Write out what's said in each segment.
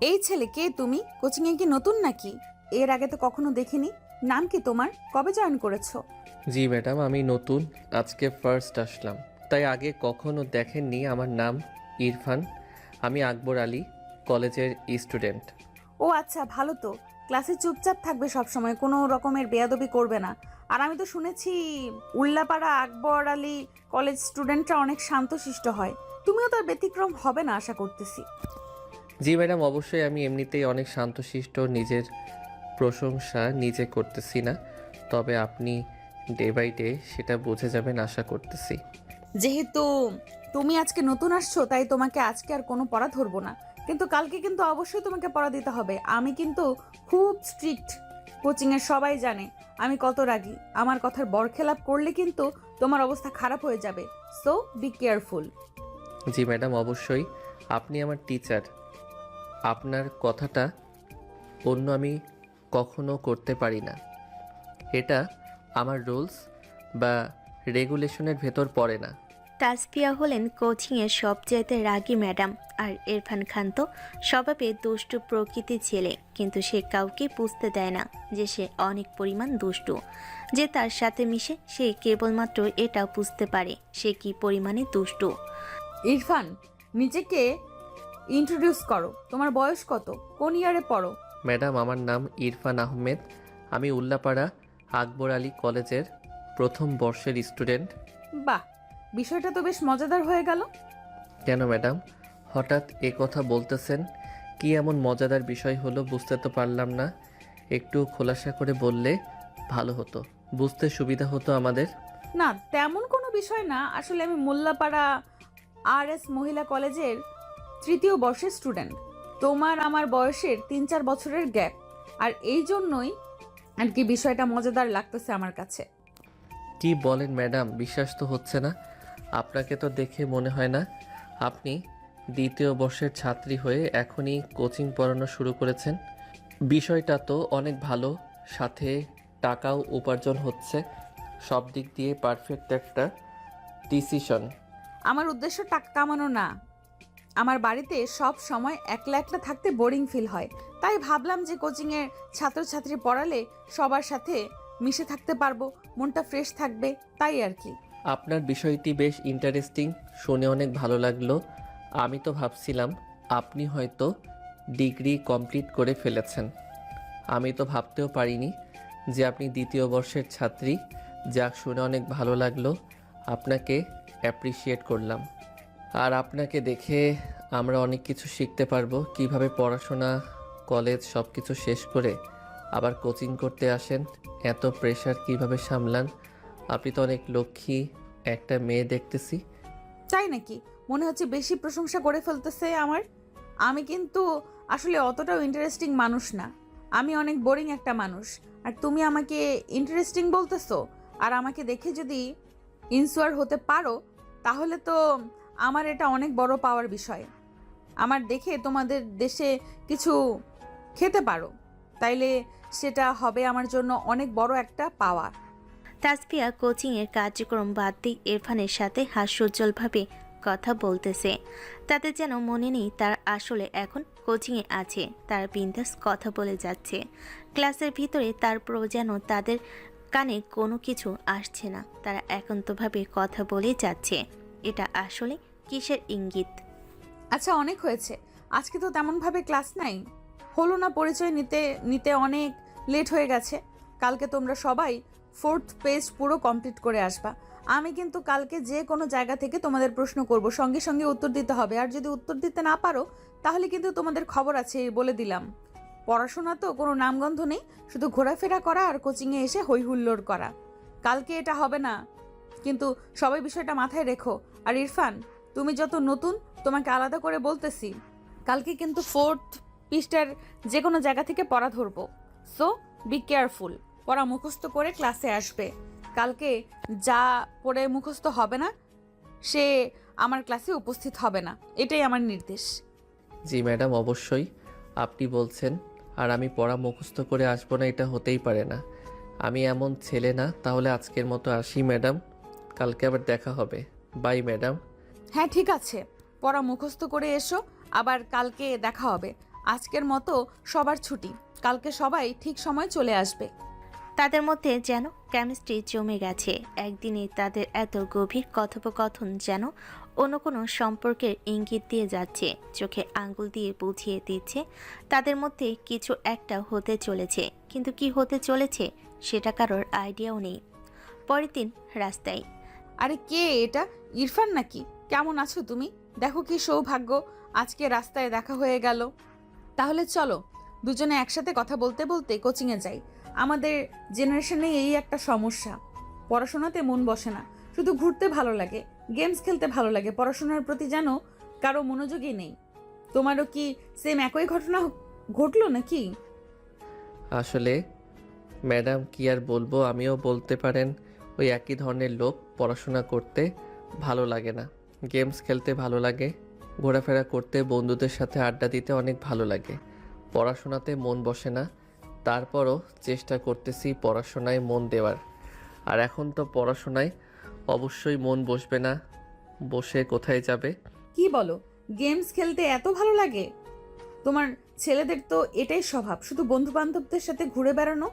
এই ছেলে কে তুমি? কোচিংয়ে কি নতুন নাকি? এর আগে তো কখনো দেখিনি। নাম কি তোমার? কবে জয়েন করেছো? জি ম্যাডাম, আমি নতুন, আজকে ফার্স্ট আসলাম, তাই আগে কখনো দেখেননি। আমার নাম ইরফান, আমি আকবর আলী কলেজের স্টুডেন্ট। ও আচ্ছা, ভালো তো। ক্লাসে চুপচাপ থাকবে সব সময়, কোনো রকমের বেয়াদবি করবে না। আর আমি তো শুনেছি উল্লাপাড়া আকবর আলী কলেজ স্টুডেন্টরা অনেক শান্তশিষ্ট হয়। তুমিও তার ব্যতিক্রম হবে না আশা করতেছি। জি ম্যাডাম, অবশ্যই আমি এমনিতেই অনেক শান্তশিষ্ট, নিজের প্রশংসা নিজে করতেছি না, তবে আপনি ডে বাই ডে সেটা বুঝে যাবেন আশা করতেছি। যেহেতু তুমি আজকে নতুন আসছো, তাই তোমাকে আজকে আর কোনো পড়া ধরবো না। কিন্তু কালকে কিন্তু অবশ্যই তোমাকে পড়া দিতে হবে। আমি কিন্তু খুব স্ট্রিক্ট। কোচিংয়ের সবাই জানে আমি কত রাগী। আমার কথার বরখেলাপ করলে কিন্তু তোমার অবস্থা খারাপ হয়ে যাবে। So be careful. G madam, অবশ্যই। আপনি আমার টিচার, আপনার কথাটা অন্য আমি কখনো করতে পারি না। এটা আমার রুলস বা রেগুলেশনের ভেতর পড়ে না। তাসফিয়া হলেন কোচিংয়ের সবচাইতে রাগী ম্যাডাম। আর ইরফান খান তো স্বভাবে দুষ্টু প্রকৃতির ছেলে, কিন্তু সে কাউকে বুঝতে দেয় না যে সে অনেক পরিমাণ দুষ্টু। যে তার সাথে মিশে সে কেবলমাত্র এটা বুঝতে পারে সে কি পরিমাণে দুষ্টু। ইরফান, নিজেকে ইন্ট্রোডিউস করো। তোমার বয়স কত? কোন ইয়ারে পড়ো? ম্যাডাম, আমার নাম ইরফান আহমেদ, আমি উল্লাপাড়া আকবর আলী কলেজের প্রথম বর্ষের স্টুডেন্ট। বাহ, বিষয়টা তো বেশ মজাদার হয়ে গেল। কেন ম্যাডাম হঠাৎ এ কথা বলতেছেন? কি এমন মজাদার বিষয় হলো বুঝতে তো পারলাম না। একটু খোলাসা করে বললে ভালো হতো, বুঝতে সুবিধা হতো আমাদের। না, তেমন কোনো বিষয় না। আসলে আমি মোল্লাপাড়া RS মহিলা কলেজের তৃতীয় বর্ষের স্টুডেন্ট। তোমার আমার বয়সের 3-4 বছরের গ্যাপ। আর এই জন্যই আর কি বিষয়টা মজাদার লাগতেছে আমার কাছে। কি বলেন ম্যাডাম, বিশ্বাস তো হচ্ছে না। আপনাকে তো দেখে মনে হয় না আপনি দ্বিতীয় বর্ষের ছাত্রী হয়ে এখনই কোচিং পড়ানো শুরু করেছেন। বিষয়টা তো অনেক ভালো, সাথে টাকাও উপার্জন হচ্ছে, সব দিক দিয়ে পারফেক্ট একটা ডিসিশন। আমার উদ্দেশ্য টাকা কামানো না। আমার বাড়িতে সব সময় একলা একলা থাকতে বোরিং ফিল হয়। তাই ভাবলাম যে কোচিংয়ের ছাত্রছাত্রী পড়ালে সবার সাথে মিশে থাকতে পারবো, মনটা ফ্রেশ থাকবে, তাই আর কি। আপনার বিষয়টি বেশ ইন্টারেস্টিং, শুনে অনেক ভালো লাগলো। আমি তো ভাবছিলাম আপনি হয়তো ডিগ্রি কমপ্লিট করে ফেলেছেন। আমি তো ভাবতেও পারিনি যে আপনি দ্বিতীয় বর্ষের ছাত্রী। যাক, শুনে অনেক ভালো লাগলো, আপনাকে অ্যাপ্রিসিয়েট করলাম। আর আপনাকে দেখে আমরা অনেক কিছু শিখতে পারবো, কিভাবে পড়াশোনা কলেজ সব কিছু শেষ করে আবার কোচিং করতে আসেন, এত প্রেশার কিভাবে সামলান। আপনি তো অনেক লক্ষ্মী একটা মেয়ে দেখতেছি। তাই নাকি? মনে হচ্ছে বেশি প্রশংসা করে ফেলতেছে আমার। আমি কিন্তু আসলে অতটাও ইন্টারেস্টিং মানুষ না। আমি অনেক বোরিং একটা মানুষ। আর তুমি আমাকে ইন্টারেস্টিং বলতেছো। আর আমাকে দেখে যদি ইন্সুয়ার হতে পারো, তাহলে তো আমার এটা অনেক বড় পাওয়ার বিষয়। আমার দেখে তোমাদের দেশে কিছু খেতে পারো, তাইলে সেটা হবে আমার জন্য অনেক বড় একটা পাওয়া। তাসফিয়া কোচিংয়ের কার্যক্রম বাদ দিয়ে ইরফানের সাথে হাস্যোজ্জ্বলভাবে কথা বলতেছে। তাতে যেন মনে নেই তার আসলে এখন কোচিংয়ে আছে, তার বিন্দাস কথা বলে যাচ্ছে। ক্লাসের ভিতরে তারপরও যেন তাদের কানে কোনো কিছু আসছে না, তারা একান্তভাবে কথা বলে যাচ্ছে। এটা আসলে কিসের ইঙ্গিত? আচ্ছা, অনেক হয়েছে। আজকে তো তেমনভাবে ক্লাস নাই, হলো না। পরিচয় নিতে নিতে অনেক লেট হয়ে গেছে। কালকে তোমরা সবাই 4th পেজ পুরো কমপ্লিট করে আসবা। আমি কিন্তু কালকে যে কোনো জায়গা থেকে তোমাদের প্রশ্ন করব, সঙ্গে সঙ্গে উত্তর দিতে হবে। আর যদি উত্তর দিতে না পারো, তাহলে কিন্তু তোমাদের খবর আছে, এই বলে দিলাম। পড়াশোনা তো কোনো নামগন্ধ নেই, শুধু ঘোরাফেরা করা আর কোচিংয়ে এসে হই হুল্লোড় করা। কালকে এটা হবে না, কিন্তু সবাই বিষয়টা মাথায় রেখো। আর ইরফান, তুমি যত নতুন, তোমাকে আলাদা করে বলতেছি, কালকে কিন্তু 4th পৃষ্ঠার যে কোনো জায়গা থেকে পড়া ধরবো। So be careful. পড়া মুখস্থ করে ক্লাসে আসবে। কালকে যা পড়ে মুখস্থ হবে না, সে আমার ক্লাসে উপস্থিত হবে না, এটাই আমার নির্দেশ। জি ম্যাডাম, অবশ্যই। আপনি বলছেন আর আমি পড়া মুখস্থ করে আসবো না, এটা হতেই পারে না। আমি এমন ছেলে না। তাহলে আজকের মতো আসি ম্যাডাম, কালকে আবার দেখা হবে। Bye madam. হ্যাঁ, ঠিক আছে। পড়া মুখস্থ করে এসো, আবার কালকে দেখা হবে। আজকের মতো সবার ছুটি, কালকে সবাই ঠিক সময় চলে আসবে। তাদের মধ্যে যেন কেমিস্ট্রি জমে গেছে। একদিনে তাদের এত গভীর কথোপকথন যেন অন্য কোনো সম্পর্কের ইঙ্গিত দিয়ে যাচ্ছে, চোখে আঙ্গুল দিয়ে বুঝিয়ে দিচ্ছে তাদের মধ্যে কিছু একটা হতে চলেছে। কিন্তু কি হতে চলেছে সেটা কারোর আইডিয়াও নেই। পরের দিন রাস্তায়। আরে কে এটা? ইরফান নাকি? কেমন আছো তুমি? দেখো কি সৌভাগ্য, আজকে রাস্তায় দেখা হয়ে গেল। তাহলে চলো দুজনে একসাথে কথা বলতে বলতে কোচিংয়ে যাই। আমাদের জেনারেশনে এই একটা সমস্যা, পড়াশোনাতে মন বসে না, শুধু ঘুরতে ভালো লাগে, গেমস খেলতে ভালো লাগে, পড়াশোনার প্রতি যেন কারো মনোযোগই নেই। তোমারও কি সেম একই ঘটনা ঘটলো নাকি? আসলে ম্যাডাম কি আর বলবো, আমিও বলতে পারেন ওই একই ধরনের লোক। পড়াশোনা করতে ভালো লাগে না, গেমস খেলতে ভালো লাগে, ঘোরাফেরা করতে, বন্ধুদের সাথে আড্ডা দিতে অনেক ভালো লাগে। পড়াশোনাতে মন বসে না, তারপরও চেষ্টা করতেছি পড়াশোনায় মন দেওয়ার। আর এখন তো পড়াশোনায় অবশ্যই মন বসবে না, বসে কোথায় যাবে? কি বলো, গেমস খেলতে এত ভালো লাগে? তোমার ছেলেদের তো এটাই স্বভাব, শুধু বন্ধু বান্ধবদের সাথে ঘুরে বেড়ানো,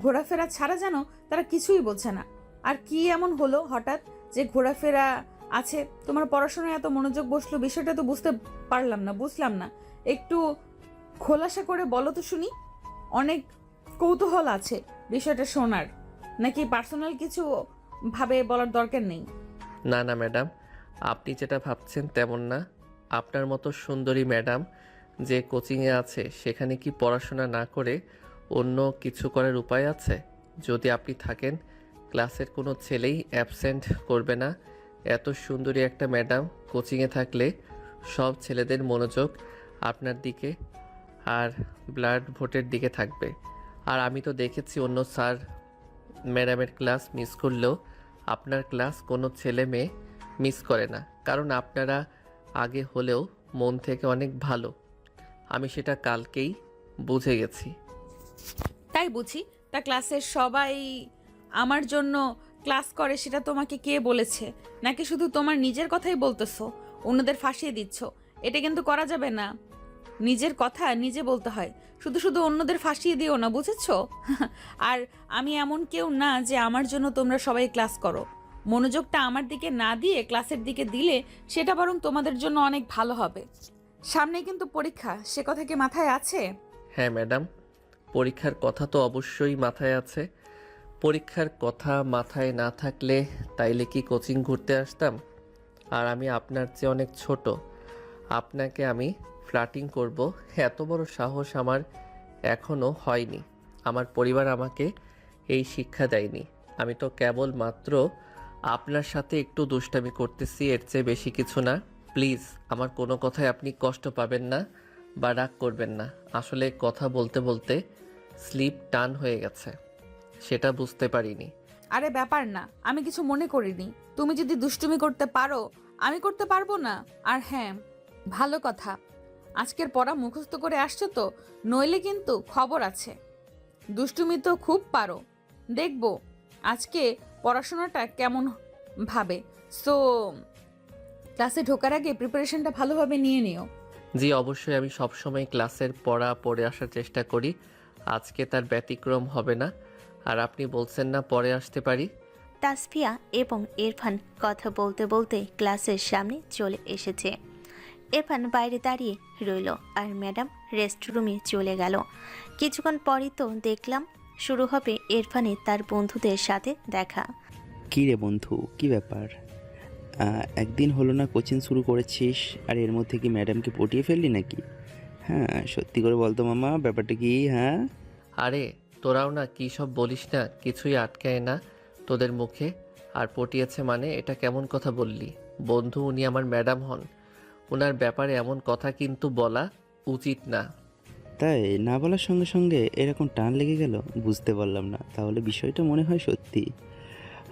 ঘোরাফেরা ছাড়া যেন তারা কিছুই বোঝে না। আর কি এমন হলো হঠাৎ যে ঘোরাফেরা আছে, তোমার পড়াশোনায় এত মনোযোগ বসলো, বিষয়টা তো বুঝলাম না। একটু খোলাসা করে বলো তো শুনি। অনেক কৌতূহল আছে বিষয়টা শোনার। নাকি পার্সোনাল কিছু ভাবে বলার দরকার নেই? না না ম্যাডাম, আপনি যেটা ভাবছেন তেমন না। আপনার মতো সুন্দরী ম্যাডাম যে কোচিংয়ে আছে সেখানে কি পড়াশোনা না করে অন্য কিছু করার উপায় আছে? যদি আপনি থাকেন, ক্লাসের কোনো ছেলেই অ্যাবসেন্ট করবে না। এত সুন্দরী একটা ম্যাডাম কোচিংয়ে থাকলে সব ছেলেদের মনোযোগ আপনার দিকে আর ব্লাড ভোটের দিকে থাকবে। আর আমি তো দেখেছি অন্য স্যার ম্যাডামের ক্লাস মিস করলেও আপনার ক্লাস কোনো ছেলে মেয়ে মিস করে না, কারণ আপনারা আগে হলেও মন থেকে অনেক ভালো। আমি সেটা কালকেই বুঝে গেছি। তাই বুঝি? তা ক্লাসের সবাই আমার জন্য ক্লাস করে সেটা তোমাকে কে বলেছে? নাকি শুধু তোমার নিজের কথাই বলতেছো, অন্যদের ফাঁসিয়ে দিচ্ছ? এটা কিন্তু করা যাবে না, নিজের কথা নিজে বলতে হয়, শুধু শুধু অন্যদের ফাঁসিয়ে দিও না, বুঝেছো? আর আমি এমন কেউ না যে আমার জন্য তোমরা সবাই ক্লাস করো। মনোযোগটা আমার দিকে না দিয়ে ক্লাসের দিকে দিলে সেটা বরং তোমাদের জন্য অনেক ভালো হবে। সামনে কিন্তু পরীক্ষা, সে কথা কি মাথায় আছে? হ্যাঁ ম্যাডাম, পরীক্ষার কথা তো অবশ্যই মাথায় আছে। পরীক্ষার কথা মাথায় না থাকলে তাইলে কি কোচিং ঘুরতে আসতাম? আর আমি আপনার চেয়ে অনেক ছোট, আপনাকে আমি ফ্লার্টিং করব এত বড় সাহস আমার এখনও হয়নি। আমার পরিবার আমাকে এই শিক্ষা দেয়নি। আমি তো কেবল মাত্র আপনার সাথে একটু দুষ্টামি করতেছি, এর চেয়ে বেশি কিছু না। প্লিজ আমার কোনো কথায় আপনি কষ্ট পাবেন না বা রাগ করবেন না। আসলে কথা বলতে বলতে স্লিপ টান হয়ে গেছে, সেটা বুঝতে পারিনি। আরে ব্যাপার না, আমি কিছু মনে করিনি। তুমি যদি দুষ্টুমি করতে পারো, আমি করতে পারবো না? আর হ্যাঁ, ভালো কথা, আজকের পড়া মুখস্থ করে আসছো তো, নইলে কিন্তু খবর আছে। দুষ্টুমি তো খুব পারো, দেখবো আজকে পড়াশোনাটা কেমন ভাবে। সো ক্লাসে ঢোকার আগে প্রিপারেশনটা ভালোভাবে নিয়ে নিও। জি অবশ্যই, আমি সবসময় ক্লাসের পড়া পড়ে আসার চেষ্টা করি, আজকে তার ব্যতিক্রম হবে না। আর আপনি বলছেন না পরে আসতে পারি? তাসফিয়া এবং ইরফান কথা বলতে বলতে ক্লাসের সামনে চলে এসেছে। ইরফান বাইরে দাঁড়িয়ে রইল আর ম্যাডাম রেস্টরুমে চলে গেল। কিছুক্ষণ পরই তো দেখলাম শুরু হবে ইরফানের তার বন্ধুদের সাথে দেখা। কী রে বন্ধু, কি ব্যাপার? একদিন হলো না কোচিং শুরু করেছিস, আর এর মধ্যে কি ম্যাডামকে পটিয়ে ফেললি নাকি? হ্যাঁ, সত্যি করে বলতো মামা, ব্যাপারটা কি? হ্যাঁ, আরে তোরাও না কী সব বলিস না, কিছুই আটকায় না তোদের মুখে। আর পটিয়েছে মানে এটা কেমন কথা বললি? বন্ধু, উনি আমার ম্যাডাম হন, ওনার ব্যাপারে এমন কথা কিন্তু বলা উচিত না। তাই না বলার সঙ্গে সঙ্গে এরকম টান লেগে গেল, বুঝতে পারলাম না। তাহলে বিষয়টা মনে হয় সত্যি।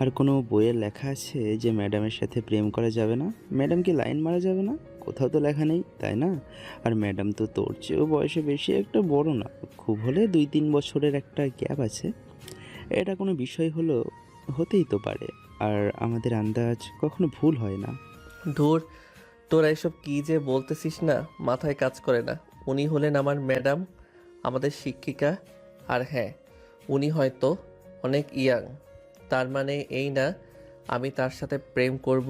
আর কোনো বইয়ে লেখা আছে যে ম্যাডামের সাথে প্রেম করা যাবে না, ম্যাডামকে লাইন মারা যাবে না? কোথাও তো লেখা নেই, তাই না? আর ম্যাডাম তো তোর চেয়েও বয়সে বেশি একটা বড় না, খুব হলে 2-3 বছরের একটা গ্যাপ আছে। এটা কোনো বিষয় হলো, হতেই তো পারে। আর আমাদের আন্দাজ কখনো ভুল হয় না। ধুর, তোরা এসব কী যে বলতেছিস না, মাথায় কাজ করে না। উনি হলেন আমার ম্যাডাম, আমাদের শিক্ষিকা। আর হ্যাঁ, উনি হয়তো অনেক ইয়াং, তার মানে এই না আমি তার সাথে প্রেম করব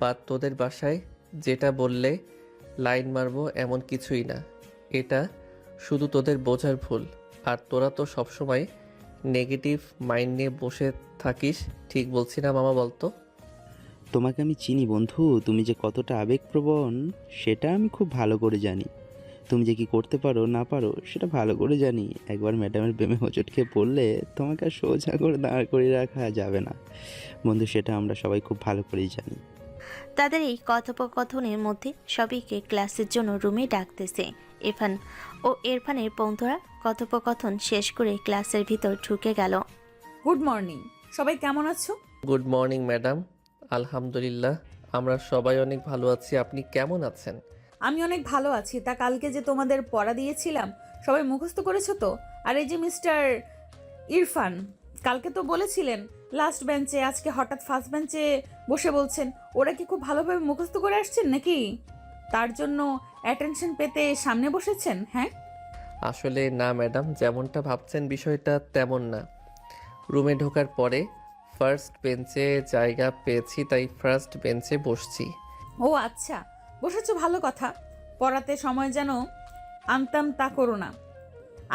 বা তোদের বাসায় যেটা বললে লাইন মারবো, এমন কিছুই না। এটা শুধু তোদের বোঝার ভুল। আর তোরা তো সবসময় নেগেটিভ মাইন্ড নিয়ে বসে থাকিস। ঠিক বলছি না মামা, বলতো? তোমাকে আমি চিনি বন্ধু, তুমি যে কতটা আবেগপ্রবণ সেটা আমি খুব ভালো করে জানি। তুমি যে কি করতে পারো না পারো সেটা ভালো করে জানি। একবার ম্যাডামের প্রেমে হোঁচট খেয়ে পড়লে তোমাকে আর সোজা করে দাঁড় করিয়ে রাখা যাবে না বন্ধু, সেটা আমরা সবাই খুব ভালো করেই জানি। তাদের এই কথোপকথনের মধ্যে সবাইকে ক্লাসের জন্য রুমে ডাকতেছে। ইরফানের বন্ধুরা কথোপকথন শেষ করে ক্লাসের ভিতর ঢুকে গেল। গুড মর্নিং, সবাই কেমন আছো? Good morning madam. আলহামদুলিল্লাহ, আমরা সবাই অনেক ভালো আছি। আপনি কেমন আছেন? আমি অনেক ভালো আছি। তা কালকে যে তোমাদের পড়া দিয়েছিলাম সবাই মুখস্থ করেছো তো? আর এই যে মিস্টার ইরফান, কালকে তো বলেছিলেন লাস্ট বেঞ্চে, আজকে হঠাৎ ফার্স্ট বেঞ্চে বসে বলছেন। ওরা কি খুব ভালোভাবে মুখস্থ করে আসছেন নাকি? তার জন্য অ্যাটেনশন পেতে সামনে বসেছেন? হ্যাঁ, আসলে না ম্যাডাম, যেমনটা ভাবছেন বিষয়টা তেমন না। রুমে ঢোকার পরে ফার্স্ট বেঞ্চে জায়গা পেয়েছি, তাই ফার্স্ট বেঞ্চে বসছি। ও আচ্ছা, বসেছো ভালো কথা। পড়াতে সময় যেন আনতাম তা করো না।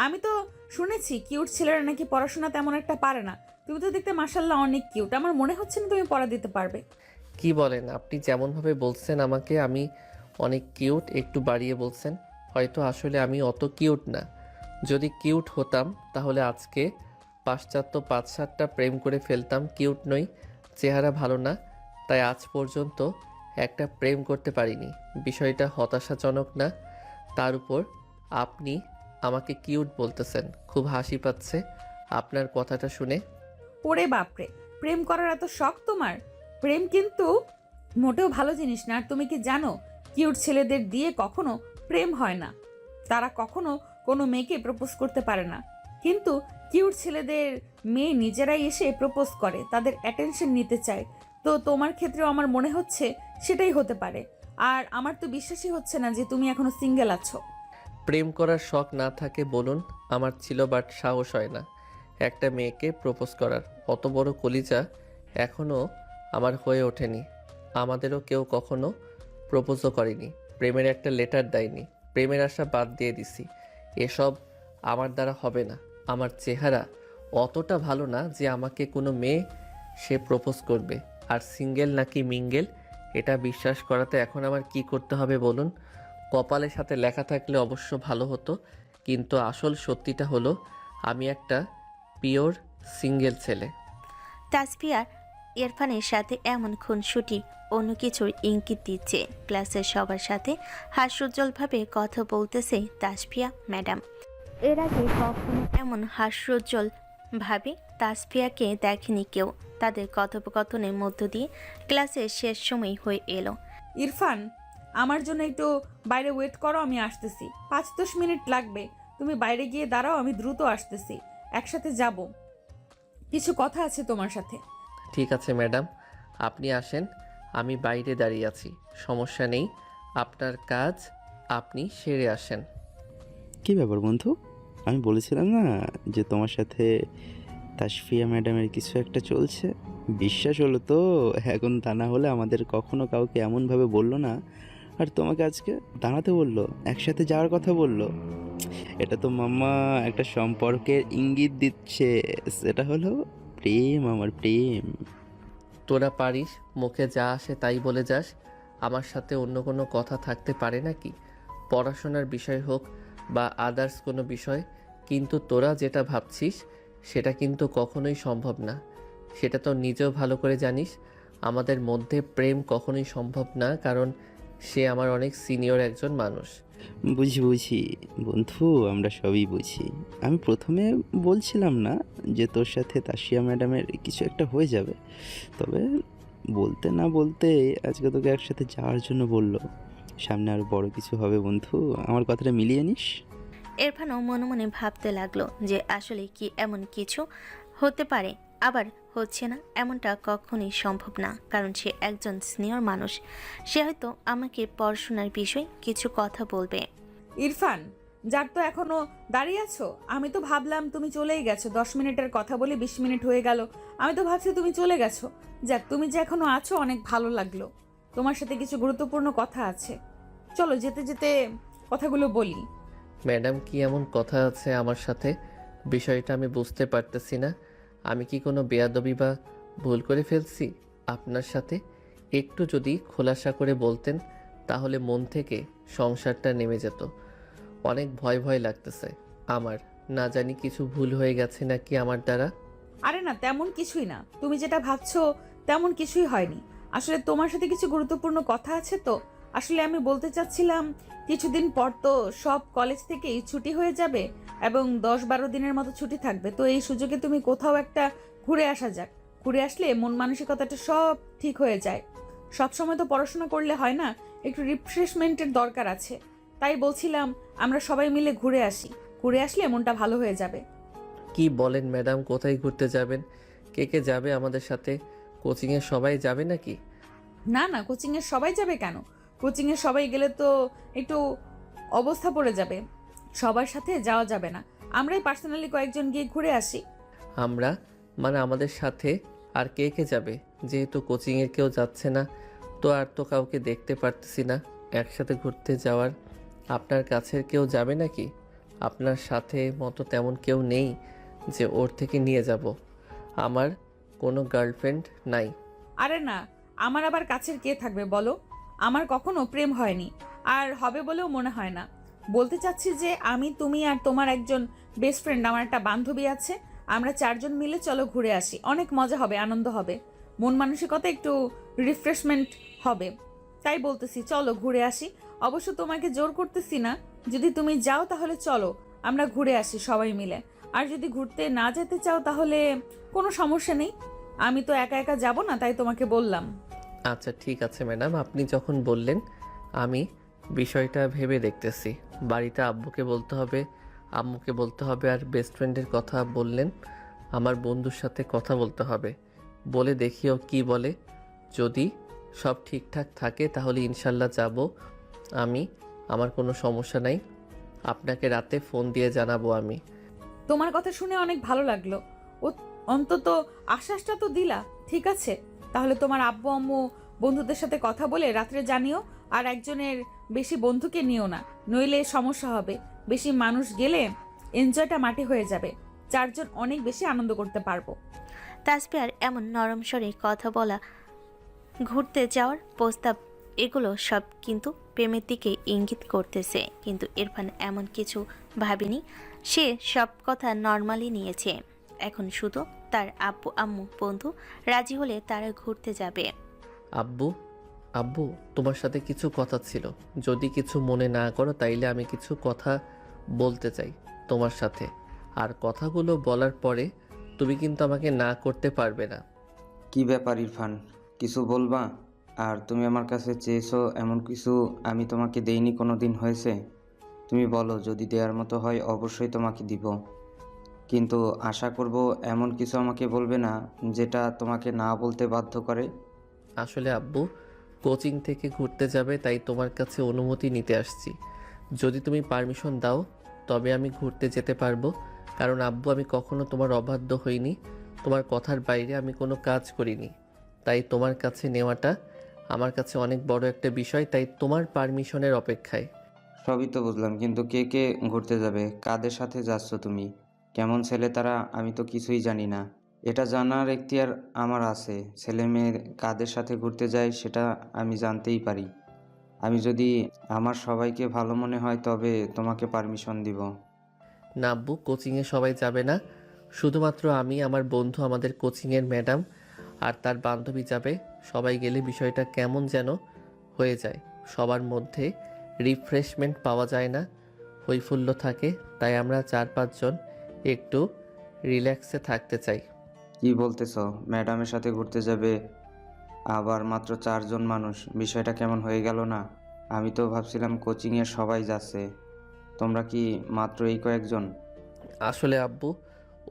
আমি তো শুনেছি কিউট ছেলেরা নাকি পড়াশোনা তেমন একটা পারে না। তুমি তো দেখতে মাশাল্লাহ অনেক কিউট। আমার মনে হচ্ছে না তুমি পড়া দিতে পারবে। কি বলেন আপনি? যেমনভাবে বলছেন আমাকে আমি অনেক কিউট, একটু বাড়িয়ে বলছেন। হয়তো আসলে আমি অত কিউট না। যদি কিউট হতাম তাহলে আজকে পাশ্চাত্য ৫-৭টা প্রেম করে ফেলতাম। কিউট নই, চেহারা ভালো না, তাই আজ পর্যন্ত একটা প্রেম করতে পারিনি। বিষয়টা হতাশাজনক না? তার উপর আপনি আমাকে কিউট বলতেছেন। খুব হাসি পাচ্ছে আপনার কথাটা শুনে। ওরে বাপরে, প্রেম করার এত শখ তোমার? প্রেম কিন্তু মোটেও ভালো জিনিস না। আর তুমি কি জানো কিউট ছেলেদের দিয়ে কখনো প্রেম হয় না। তারা কখনো কোনো মেয়েকে প্রপোজ করতে পারে না। কিন্তু কিউট ছেলেদের মেয়ে নিজেরাই এসে প্রপোজ করে, তাদের অ্যাটেনশন নিতে চায়। তো তোমার ক্ষেত্রেও আমার মনে হচ্ছে সেটাই হতে পারে। আর আমার তো বিশ্বাসই হচ্ছে না যে তুমি এখনো সিঙ্গেল আছো। প্রেম করার শখ না থাকে বলুন? আমার ছিল, বাট সাহস হয় না একটা মেয়েকে প্রপোজ করার। অত বড় কলিজা এখনও আমার হয়ে ওঠেনি। আমাদেরও কেউ কখনো প্রপোজও করেনি, প্রেমের একটা লেটার দেয়নি। প্রেমের আশা বাদ দিয়ে দিছি। এসব আমার দ্বারা হবে না। আমার চেহারা অতটা ভালো না যে আমাকে কোনো মেয়ে সে প্রপোজ করবে। আর সিঙ্গেল নাকি মিঙ্গেল এটা বিশ্বাস করাতে এখন আমার কি করতে হবে বলুন? কপালের সাথে লেখা থাকলে অবশ্য ভালো হতো, কিন্তু আসল সত্যিটা হলো আমি একটা পিওর সিঙ্গেল ছেলে। তাসফিয়া ইরফানের সাথে এমন খুনসুটি অন্য কিছুর ইঙ্গিত দিচ্ছে। ক্লাসের সবার সাথে হাস্যোজ্জ্বলভাবে কথা বলতেছে তাসফিয়া ম্যাডাম। এর আগে কখনো এমন হাস্যোজ্জ্বল ভাবে তাসফিয়াকে দেখেনি কেউ। তাদের কথোপকথনের মধ্য দিয়ে ক্লাসের শেষ সময় হয়ে এলো। ইরফান, আমার জন্য একটু বাইরে ওয়েট করো, আমি আসতেছি। ৫-১০ মিনিট লাগবে। তুমি বাইরে গিয়ে দাঁড়াও, আমি দ্রুত আসতেছি। একসাথে যাব, কিছু কথা আছে তোমার সাথে। ঠিক আছে ম্যাডাম, আপনি আসেন, আমি বাইরে দাঁড়িয়ে আছি। সমস্যা নেই, আপনার কাজ আপনি সেরে আসেন। কী ব্যাপার বন্ধু, আমি বলেছিলাম না যে তোমার সাথে তাসফিয়া ম্যাডামের কিছু একটা চলছে? বিশ্বাস হলো তো? এখন তা না হলে আমাদের কখনো কাউকে এমনভাবে বললো না, আর তোমাকে আজকে দাঁড়াতে বললো, একসাথে যাওয়ার কথা বললো। এটা তো মাম্মা একটা সম্পর্কের ইঙ্গিত দিচ্ছে। সেটা হলো প্রেম, আমার প্রেম। তোরা পারিস মুখে যা আসে তাই বলে যাস। আমার সাথে অন্য কোনো কথা থাকতে পারে নাকি? পড়াশোনার বিষয় হোক বা আদার্স কোনো বিষয়। কিন্তু তোরা যেটা ভাবছিস সেটা কিন্তু কখনোই সম্ভব না। সেটা তো নিজেও ভালো করে জানিস। আমাদের মধ্যে প্রেম কখনোই সম্ভব না, কারণ সে আমার অনেক সিনিয়র একজন মানুষ। বুঝি বুঝি বন্ধু, আমরা সবই বুঝি। আমি প্রথমে বলছিলাম না যে তোর সাথে তাসিয়া ম্যাডামের কিছু একটা হয়ে যাবে, তবে বলতে না বলতে আজকে তোকে একসাথে যাওয়ার জন্য বললো। সামনে আরও বড় কিছু হবে বন্ধু, আমার কথাটা মিলিয়ে নিস। ইরফানও মনে মনে ভাবতে লাগলো যে আসলে কি এমন কিছু হতে পারে, আবার হচ্ছে না। এমনটা কখনোই সম্ভব না, কারণ সে একজন সিনিয়র মানুষ। সে হয়তো আমাকে পড়াশোনার বিষয়ে কিছু কথা বলবে। ইরফান, যার তো এখনো দাঁড়িয়ে আছো? আমি তো ভাবলাম তুমি চলেই গেছো। 10 মিনিটের কথা বলে 20 মিনিট হয়ে গেল। আমি তো ভাবছি তুমি চলে গেছো। যাক, তুমি যে এখনো আছো অনেক ভালো লাগলো। তোমার সাথে কিছু গুরুত্বপূর্ণ কথা আছে। চলো যেতে যেতে কথাগুলো বলি। ম্যাডাম, কি এমন কথা আছে আমার সাথে? বিষয়টা আমি বুঝতে পারতেছি না। আমি কি কোনো বেয়াদবি বা ভুল করে ফেলছি আপনার সাথে? একটু যদি খোলাসা করে বলতেন তাহলে মন থেকে সংসারটা নেমে যেত। অনেক ভয় ভয় লাগতেছে আমার। না জানি কিছু ভুল হয়ে গেছে নাকি আমার দ্বারা। আরে না, তেমন কিছুই না। তুমি যেটা ভাবছো তেমন কিছুই হয়নি। আসলে তোমার সাথে কিছু গুরুত্বপূর্ণ কথা আছে তো। আসলে আমি বলতে চাচ্ছিলাম, কিছুদিন পর তো সব কলেজ থেকেই ছুটি হয়ে যাবে এবং 10-12 দিনের মতো ছুটি থাকবে। তো এই সুযোগে তুমি কোথাও একটা ঘুরে আসা যাক। ঘুরে আসলে মন মানসিকতাটা সব ঠিক হয়ে যায়। সব সময় তো পড়াশোনা করলে হয় না, একটু রিফ্রেশমেন্টের দরকার আছে। তাই বলছিলাম আমরা সবাই মিলে ঘুরে আসি। ঘুরে আসলে মনটা ভালো হয়ে যাবে। কি বলেন ম্যাডাম? কোথায় ঘুরতে যাবেন? কে কে যাবে আমাদের সাথে? কোচিংয়ে সবাই যাবে নাকি? না না, কোচিংয়ের সবাই যাবে কেন? কোচিংয়ের সবাই গেলে তো একটু অবস্থা পড়ে যাবে। সবার সাথে যাওয়া যাবে না। আমরাই পার্সোনালি কয়েকজন গিয়ে ঘুরে আসি। আমরা মানে আমাদের সাথে আর কে কে যাবে? যেহেতু কোচিংয়ের কেউ যাচ্ছে না, তো আর তো কাউকে দেখতে পারতেছি না একসাথে ঘুরতে যাওয়ার। আপনার কাছের কেউ যাবে নাকি? আপনার সাথে মতো তেমন কেউ নেই যে ওর থেকে নিয়ে যাব। আমার কোনো গার্লফ্রেন্ড নাই। আরে না, আমার আবার কাছের কে থাকবে বলো? আমার কখনো প্রেম হয়নি, আর হবে বলেও মনে হয় না। বলতে চাচ্ছি যে আমি, তুমি আর তোমার একজন বেস্ট ফ্রেন্ড, আমার একটা বান্ধবী আছে। আমরা 4জন মিলে চলো ঘুরে আসি। অনেক মজা হবে, আনন্দ হবে, মন মানসিকতা একটু রিফ্রেশমেন্ট হবে। তাই বলতেছি চলো ঘুরে আসি। অবশ্য তোমাকে জোর করতেছি না। যদি তুমি যাও তাহলে চলো আমরা ঘুরে আসি সবাই মিলে। আর যদি ঘুরতে না যেতে চাও তাহলে কোনো সমস্যা নেই। আমি তো একা একা যাব না, তাই তোমাকে বললাম। আচ্ছা ঠিক আছে ম্যাডাম, আপনি যখন বললেন আমি বিষয়টা ভেবে দেখতেছি। বাড়িতে আব্বুকে বলতে হবে, আম্মুকে বলতে হবে, আর বেস্ট ফ্রেন্ডের কথা বললেন, আমার বন্ধুর সাথে কথা বলতে হবে। বলে দেখিও কি বলে। যদি সব ঠিকঠাক থাকে তাহলে ইনশাল্লাহ যাব আমি। আমার কোনো সমস্যা নাই। আপনাকে রাতে ফোন দিয়ে জানাবো আমি। তোমার কথা শুনে অনেক ভালো লাগলো। ও, অন্তত আশ্বাসটা তো দিলা। ঠিক আছে, তাহলে তোমার আব্বু আম্মু বন্ধুদের সাথে কথা বলে রাত্রে জানিও। আর একজনের বেশি বন্ধুকে নিও না, নইলে সমস্যা হবে। বেশি মানুষ গেলে এনজয়টা মাটি হয়ে যাবে। 4জন অনেক বেশি আনন্দ করতে পারবো। তাসফিয়ার এমন নরম স্বরে কথা বলা, ঘুরতে যাওয়ার প্রস্তাব, এগুলো সব কিন্তু প্রেমের দিকে ইঙ্গিত করতেছে। কিন্তু ইরফান এমন কিছু ভাবেনি। সে সব কথা নর্মালি নিয়েছে। এখন শুধু তার আব্বু আম্মু বন্ধু রাজি হলে তারা ঘুরতে যাবে। আব্বু, আব্বু, তোমার সাথে কিছু কথা ছিল। যদি কিছু মনে না করো তাইলে আমি কিছু কথা বলতে চাই তোমার সাথে। আর কথাগুলো বলার পরে তুমি কিন্তু আমাকে না করতে পারবে না। কি ব্যাপার ইরফান, কিছু বলবা? আর তুমি আমার কাছে চেয়েছো এমন কিছু আমি তোমাকে দেইনি কোনো দিন হয়েছে? তুমি বলো, যদি দেওয়ার মতো হয় অবশ্যই তোমাকে দিব, কিন্তু আশা করব এমন কিছু আমাকে বলবে না যেটা তোমাকে না বলতে বাধ্য করে। আসলে আব্বু কোচিং থেকে ঘুরতে যাবে, তাই তোমার কাছে অনুমতি নিতে আসছি। যদি তুমি পারমিশন দাও তবে আমি ঘুরতে যেতে পারবো। কারণ আব্বু, আমি কখনো তোমার অবাধ্য হইনি। তোমার কথার বাইরে আমি কোনো কাজ করিনি। তাই তোমার কাছে নেওয়াটা আমার কাছে অনেক বড় একটা বিষয়। তাই তোমার পারমিশনের অপেক্ষায়। সবই তো বুঝলাম, কিন্তু কে কে ঘুরতে যাবে, কাদের সাথে যাচ্ছ তুমি, কেমন ছেলে তারা, আমি তো কিছুই জানি না। এটা জানার এখতিয়ার আমার আছে। ছেলে মেয়ের কাদের সাথে ঘুরতে যায় সেটা আমি জানতেই পারি। আমি যদি আমার সবাইকে ভালো মনে হয় তবে তোমাকে পারমিশন দিব। না আব্বু, কোচিংয়ে সবাই যাবে না। শুধুমাত্র আমি, আমার বন্ধু, আমাদের কোচিংয়ের ম্যাডাম আর তার বান্ধবী যাবে। সবাই গেলে বিষয়টা কেমন যেন হয়ে যায়। সবার মধ্যে রিফ্রেশমেন্ট পাওয়া যায় না, হৈফুল্য থাকে। তাই আমরা 4-5 জন একটু রিল্যাক্সে থাকতে চাই। কি বলতেছ? ম্যাডামের সাথে ঘুরতে যাবে, আবার মাত্র 4জন মানুষ? বিষয়টা কেমন হয়ে গেল না? আমি তো ভাবছিলাম কোচিংয়ের সবাই যাচ্ছে, তোমরা কি মাত্র এই কয়েকজন? আসলে আব্বু,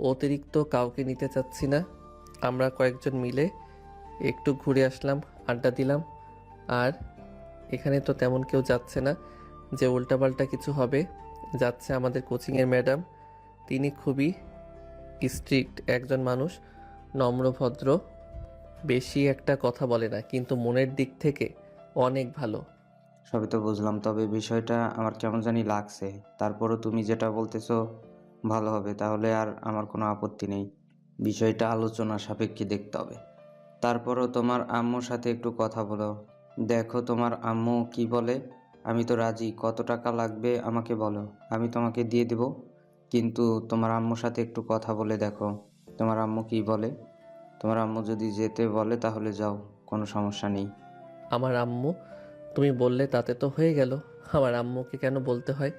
অতিরিক্ত কাউকে নিতে চাচ্ছি না। আমরা কয়েকজন মিলে একটু ঘুরে আসলাম, আড্ডা দিলাম। আর এখানে তো তেমন কেউ যাচ্ছে না, যে উল্টাপাল্টা কিছু হবে। যাচ্ছে আমাদের কোচিংয়ের ম্যাডাম, তিনি খুবই স্ট্রিক্ট একজন মানুষ, নম্র ভদ্র, বেশি একটা কথা বলে না, কিন্তু মনের দিক থেকে অনেক ভালো। সবই তো বুঝলাম, তবে বিষয়টা আমার কেমন জানি লাগছে। তারপরও তুমি যেটা বলতেছো ভালো হবে, তাহলে আর আমার কোনো আপত্তি নেই। বিষয়টা আলোচনা সাপেক্ষে দেখতে হবে। তারপরও তোমার আম্মুর সাথে একটু কথা বলো, দেখো তোমার আম্মু কি বলে। আমি তো রাজি, কত টাকা লাগবে আমাকে বলো, আমি তোমাকে দিয়ে দেব। কিন্তু তোমার আম্মুর সাথে একটু কথা বলে দেখো তোমার আম্মু কি বলে। তোমার আম্মু যদি যেতে বলে তাহলে যাও, কোনো সমস্যা নেই। আমার আম্মু, তুমি বললে তাতে তো হয়ে গেল, আমার আম্মুকে কেন বলতে হয়?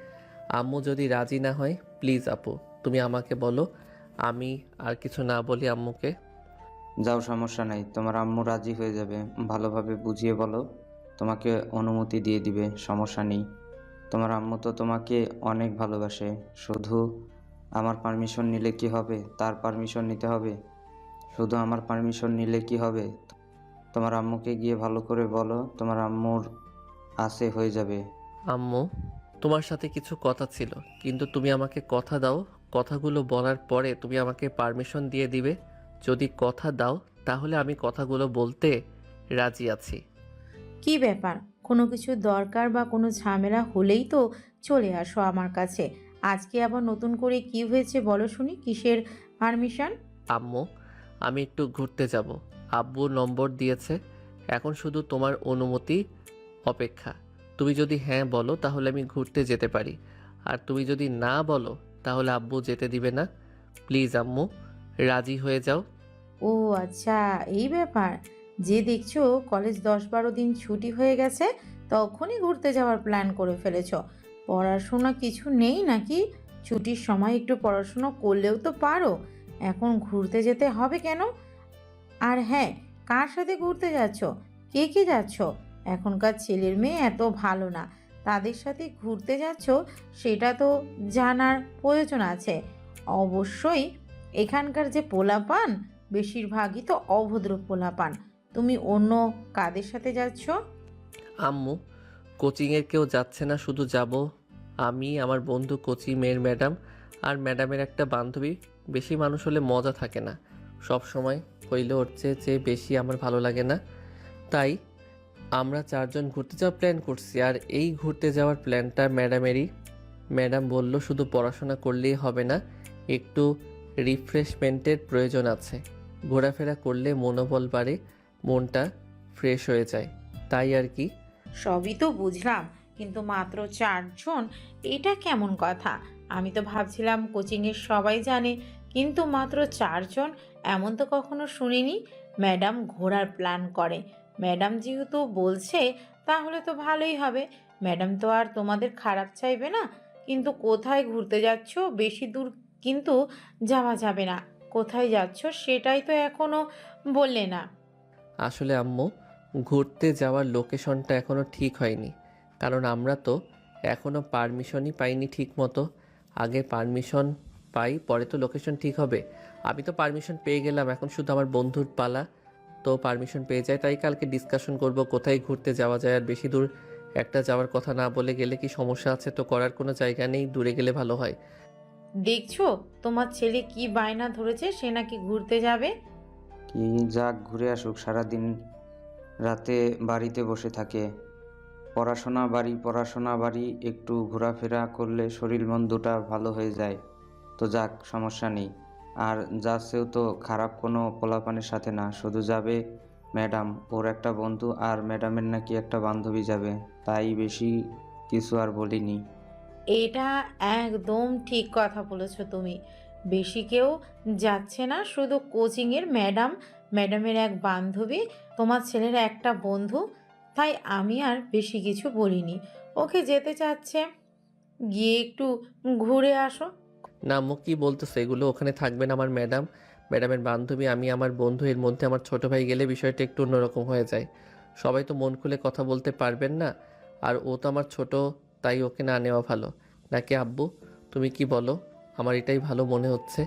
আম্মু যদি রাজি না হয়, প্লিজ আপু তুমি আমাকে বলো, আমি আর কিছু না বলি আম্মুকে। যাও, সমস্যা নাই, তোমার আম্মু রাজি হয়ে যাবে। ভালোভাবে বুঝিয়ে বলো, তোমাকে অনুমতি দিয়ে দিবে, সমস্যা নেই। তোমার আম্মু তো তোমাকে অনেক ভালোবাসে। শুধু আমার পারমিশন নিলে কি হবে? তার পারমিশন নিতে হবে। শুধু আমার পারমিশন নিলে কি হবে? তোমার আম্মুকে গিয়ে ভালো করে বলো তোমার আম্মুর আছে, হয়ে যাবে। আম্মু, তোমার সাথে কিছু কথা ছিল, কিন্তু তুমি আমাকে কথা দাও, কথাগুলো বলার পরে তুমি আমাকে পারমিশন দিয়ে দিবে। যদি কথা দাও তাহলে আমি কথাগুলো বলতে রাজি আছি। কি ব্যাপার? কোনো কিছু দরকার বা কোনো ঝামেলা হলেই তো চলে আসো আমার কাছে। আজকে আবার নতুন করে কি হয়েছে বলো শুনি, কিসের পারমিশন? আম্মু, আমি একটু ঘুরতে যাব, আব্বু নম্বর দিয়েছে, এখন শুধু তোমার অনুমতি অপেক্ষা। তুমি যদি হ্যাঁ বলো তাহলে আমি ঘুরতে যেতে পারি, আর তুমি যদি না বলো তাহলে আব্বু যেতে দিবে না। প্লিজ আম্মু, রাজি হয়ে যাও। ও আচ্ছা, এই ব্যাপার। যে দেখছো কলেজ 10-12 দিন ছুটি হয়ে গেছে, তখনই ঘুরতে যাওয়ার প্ল্যান করে ফেলেছো। পড়াশোনা কিছু নেই নাকি? ছুটির সময় একটু পড়াশোনা করলেও তো পারো। এখন ঘুরতে যেতে হবে কেন? আর হ্যাঁ, কার সাথে ঘুরতে যাচ্ছ? কে কে যাচ্ছ? এখনকার ছেলের মেয়ে এত ভালো না, তাদের সাথে ঘুরতে যাচ্ছ সেটা তো জানার প্রয়োজন আছে। অবশ্যই এখানকার যে পোলাপান, বেশিরভাগই তো অভদ্র পোলাপান। তুমি অন্য কাদের সাথে যাচ্ছ? আম্মু, কোচিংয়ের কেউ যাচ্ছে না, শুধু যাব আমি, আমার বন্ধু, কোচিং মেয়ের ম্যাডাম আর ম্যাডামের একটা বান্ধবী। বেশি মানুষ হলে মজা থাকে না, সব সময় হইলে ওর চেয়ে বেশি আমার ভালো লাগে না। তাই আমরা চারজন ঘুরতে যাওয়ার প্ল্যান করছি, আর এই ঘুরতে যাওয়ার প্ল্যানটা ম্যাডামেরই। ম্যাডাম বলল শুধু পড়াশোনা করলেই হবে না, একটু রিফ্রেশমেন্টের প্রয়োজন আছে। ঘোরাফেরা করলে মনোবল বাড়ে, মনটা ফ্রেশ হয়ে যায়, তাই আর কি। সবই তো বুঝলাম, কিন্তু মাত্র 4 জন, এটা কেমন কথা? আমি তো ভাবছিলাম কোচিংয়ের সবাই জানে, কিন্তু মাত্র 4 জন, এমন তো কখনো শুনিনি। ম্যাডাম ঘোরার প্ল্যান করে, ম্যাডাম যেহেতু বলছে তাহলে তো ভালোই হবে। ম্যাডাম তো আর তোমাদের খারাপ চাইবে না। কিন্তু কোথায় ঘুরতে যাচ্ছ? বেশি দূর কিন্তু যাওয়া যাবে না। কোথায় যাচ্ছ সেটাই তো এখনো বললে না। আসলে আম্মু, ঘুরতে যাওয়ার লোকেশনটা এখনও ঠিক হয়নি, কারণ আমরা তো এখনও পারমিশনই পাইনি ঠিক মতো। আগে পারমিশন পাই, পরে তো লোকেশন ঠিক হবে। আমি তো পারমিশন পেয়ে গেলাম, এখন শুধু আমার বন্ধুর পালা তো পারমিশন পেয়ে যায়। তাই কালকে ডিসকাশন করব কোথায় ঘুরতে যাওয়া যায়। আর বেশি দূর একটা যাওয়ার কথা না বলে গেলে কি সমস্যা আছে? তো করার কোনো জায়গা নেই, দূরে গেলে ভালো হয়। দেখছো তোমার ছেলে কি বায়না ধরেছে, সে নাকি ঘুরতে যাবে। কি যাক, ঘুরে আসুক। সারাদিন রাতে বাড়িতে বসে থাকে, পড়াশোনা বাড়ি পড়াশোনা বাড়ি, একটু ঘোরাফেরা করলে শরীর মন দুটা ভালো হয়ে যায়। তো যাক, সমস্যা নেই। আর যাচ্ছেও তো খারাপ কোনো পোলাপানের সাথে না, শুধু যাবে ম্যাডাম, ওর একটা বন্ধু আর ম্যাডামের নাকি একটা বান্ধবী যাবে। তাই বেশি কিছু আর বলিনি। এটা একদম ঠিক কথা বলেছো তুমি। বেশি কেউ যাচ্ছে না, শুধু কোচিংয়ের ম্যাডাম, ম্যাডামের এক বান্ধবী, তোমার ছেলের একটা বন্ধু। তাই আমি আর বেশি কিছু বলিনি। ওকে যেতে চাচ্ছে, গিয়ে একটু ঘুরে আসো। না আম্মু, কি বলতেছো এগুলো? ওখানে থাকবেন আমার ম্যাডাম, ম্যাডামের বান্ধবী, আমি, আমার বন্ধু, এর মধ্যে আমার ছোট ভাই গেলে বিষয়টা একটু অন্যরকম হয়ে যায়। সবাই তো মন খুলে কথা বলতে পারবেন না, আর ও তো আমার ছোট, তাই ওকে না নেওয়া ভালো। নাকি আব্বু, তুমি কি বলো? আমার এটাই ভালো মনে হচ্ছে,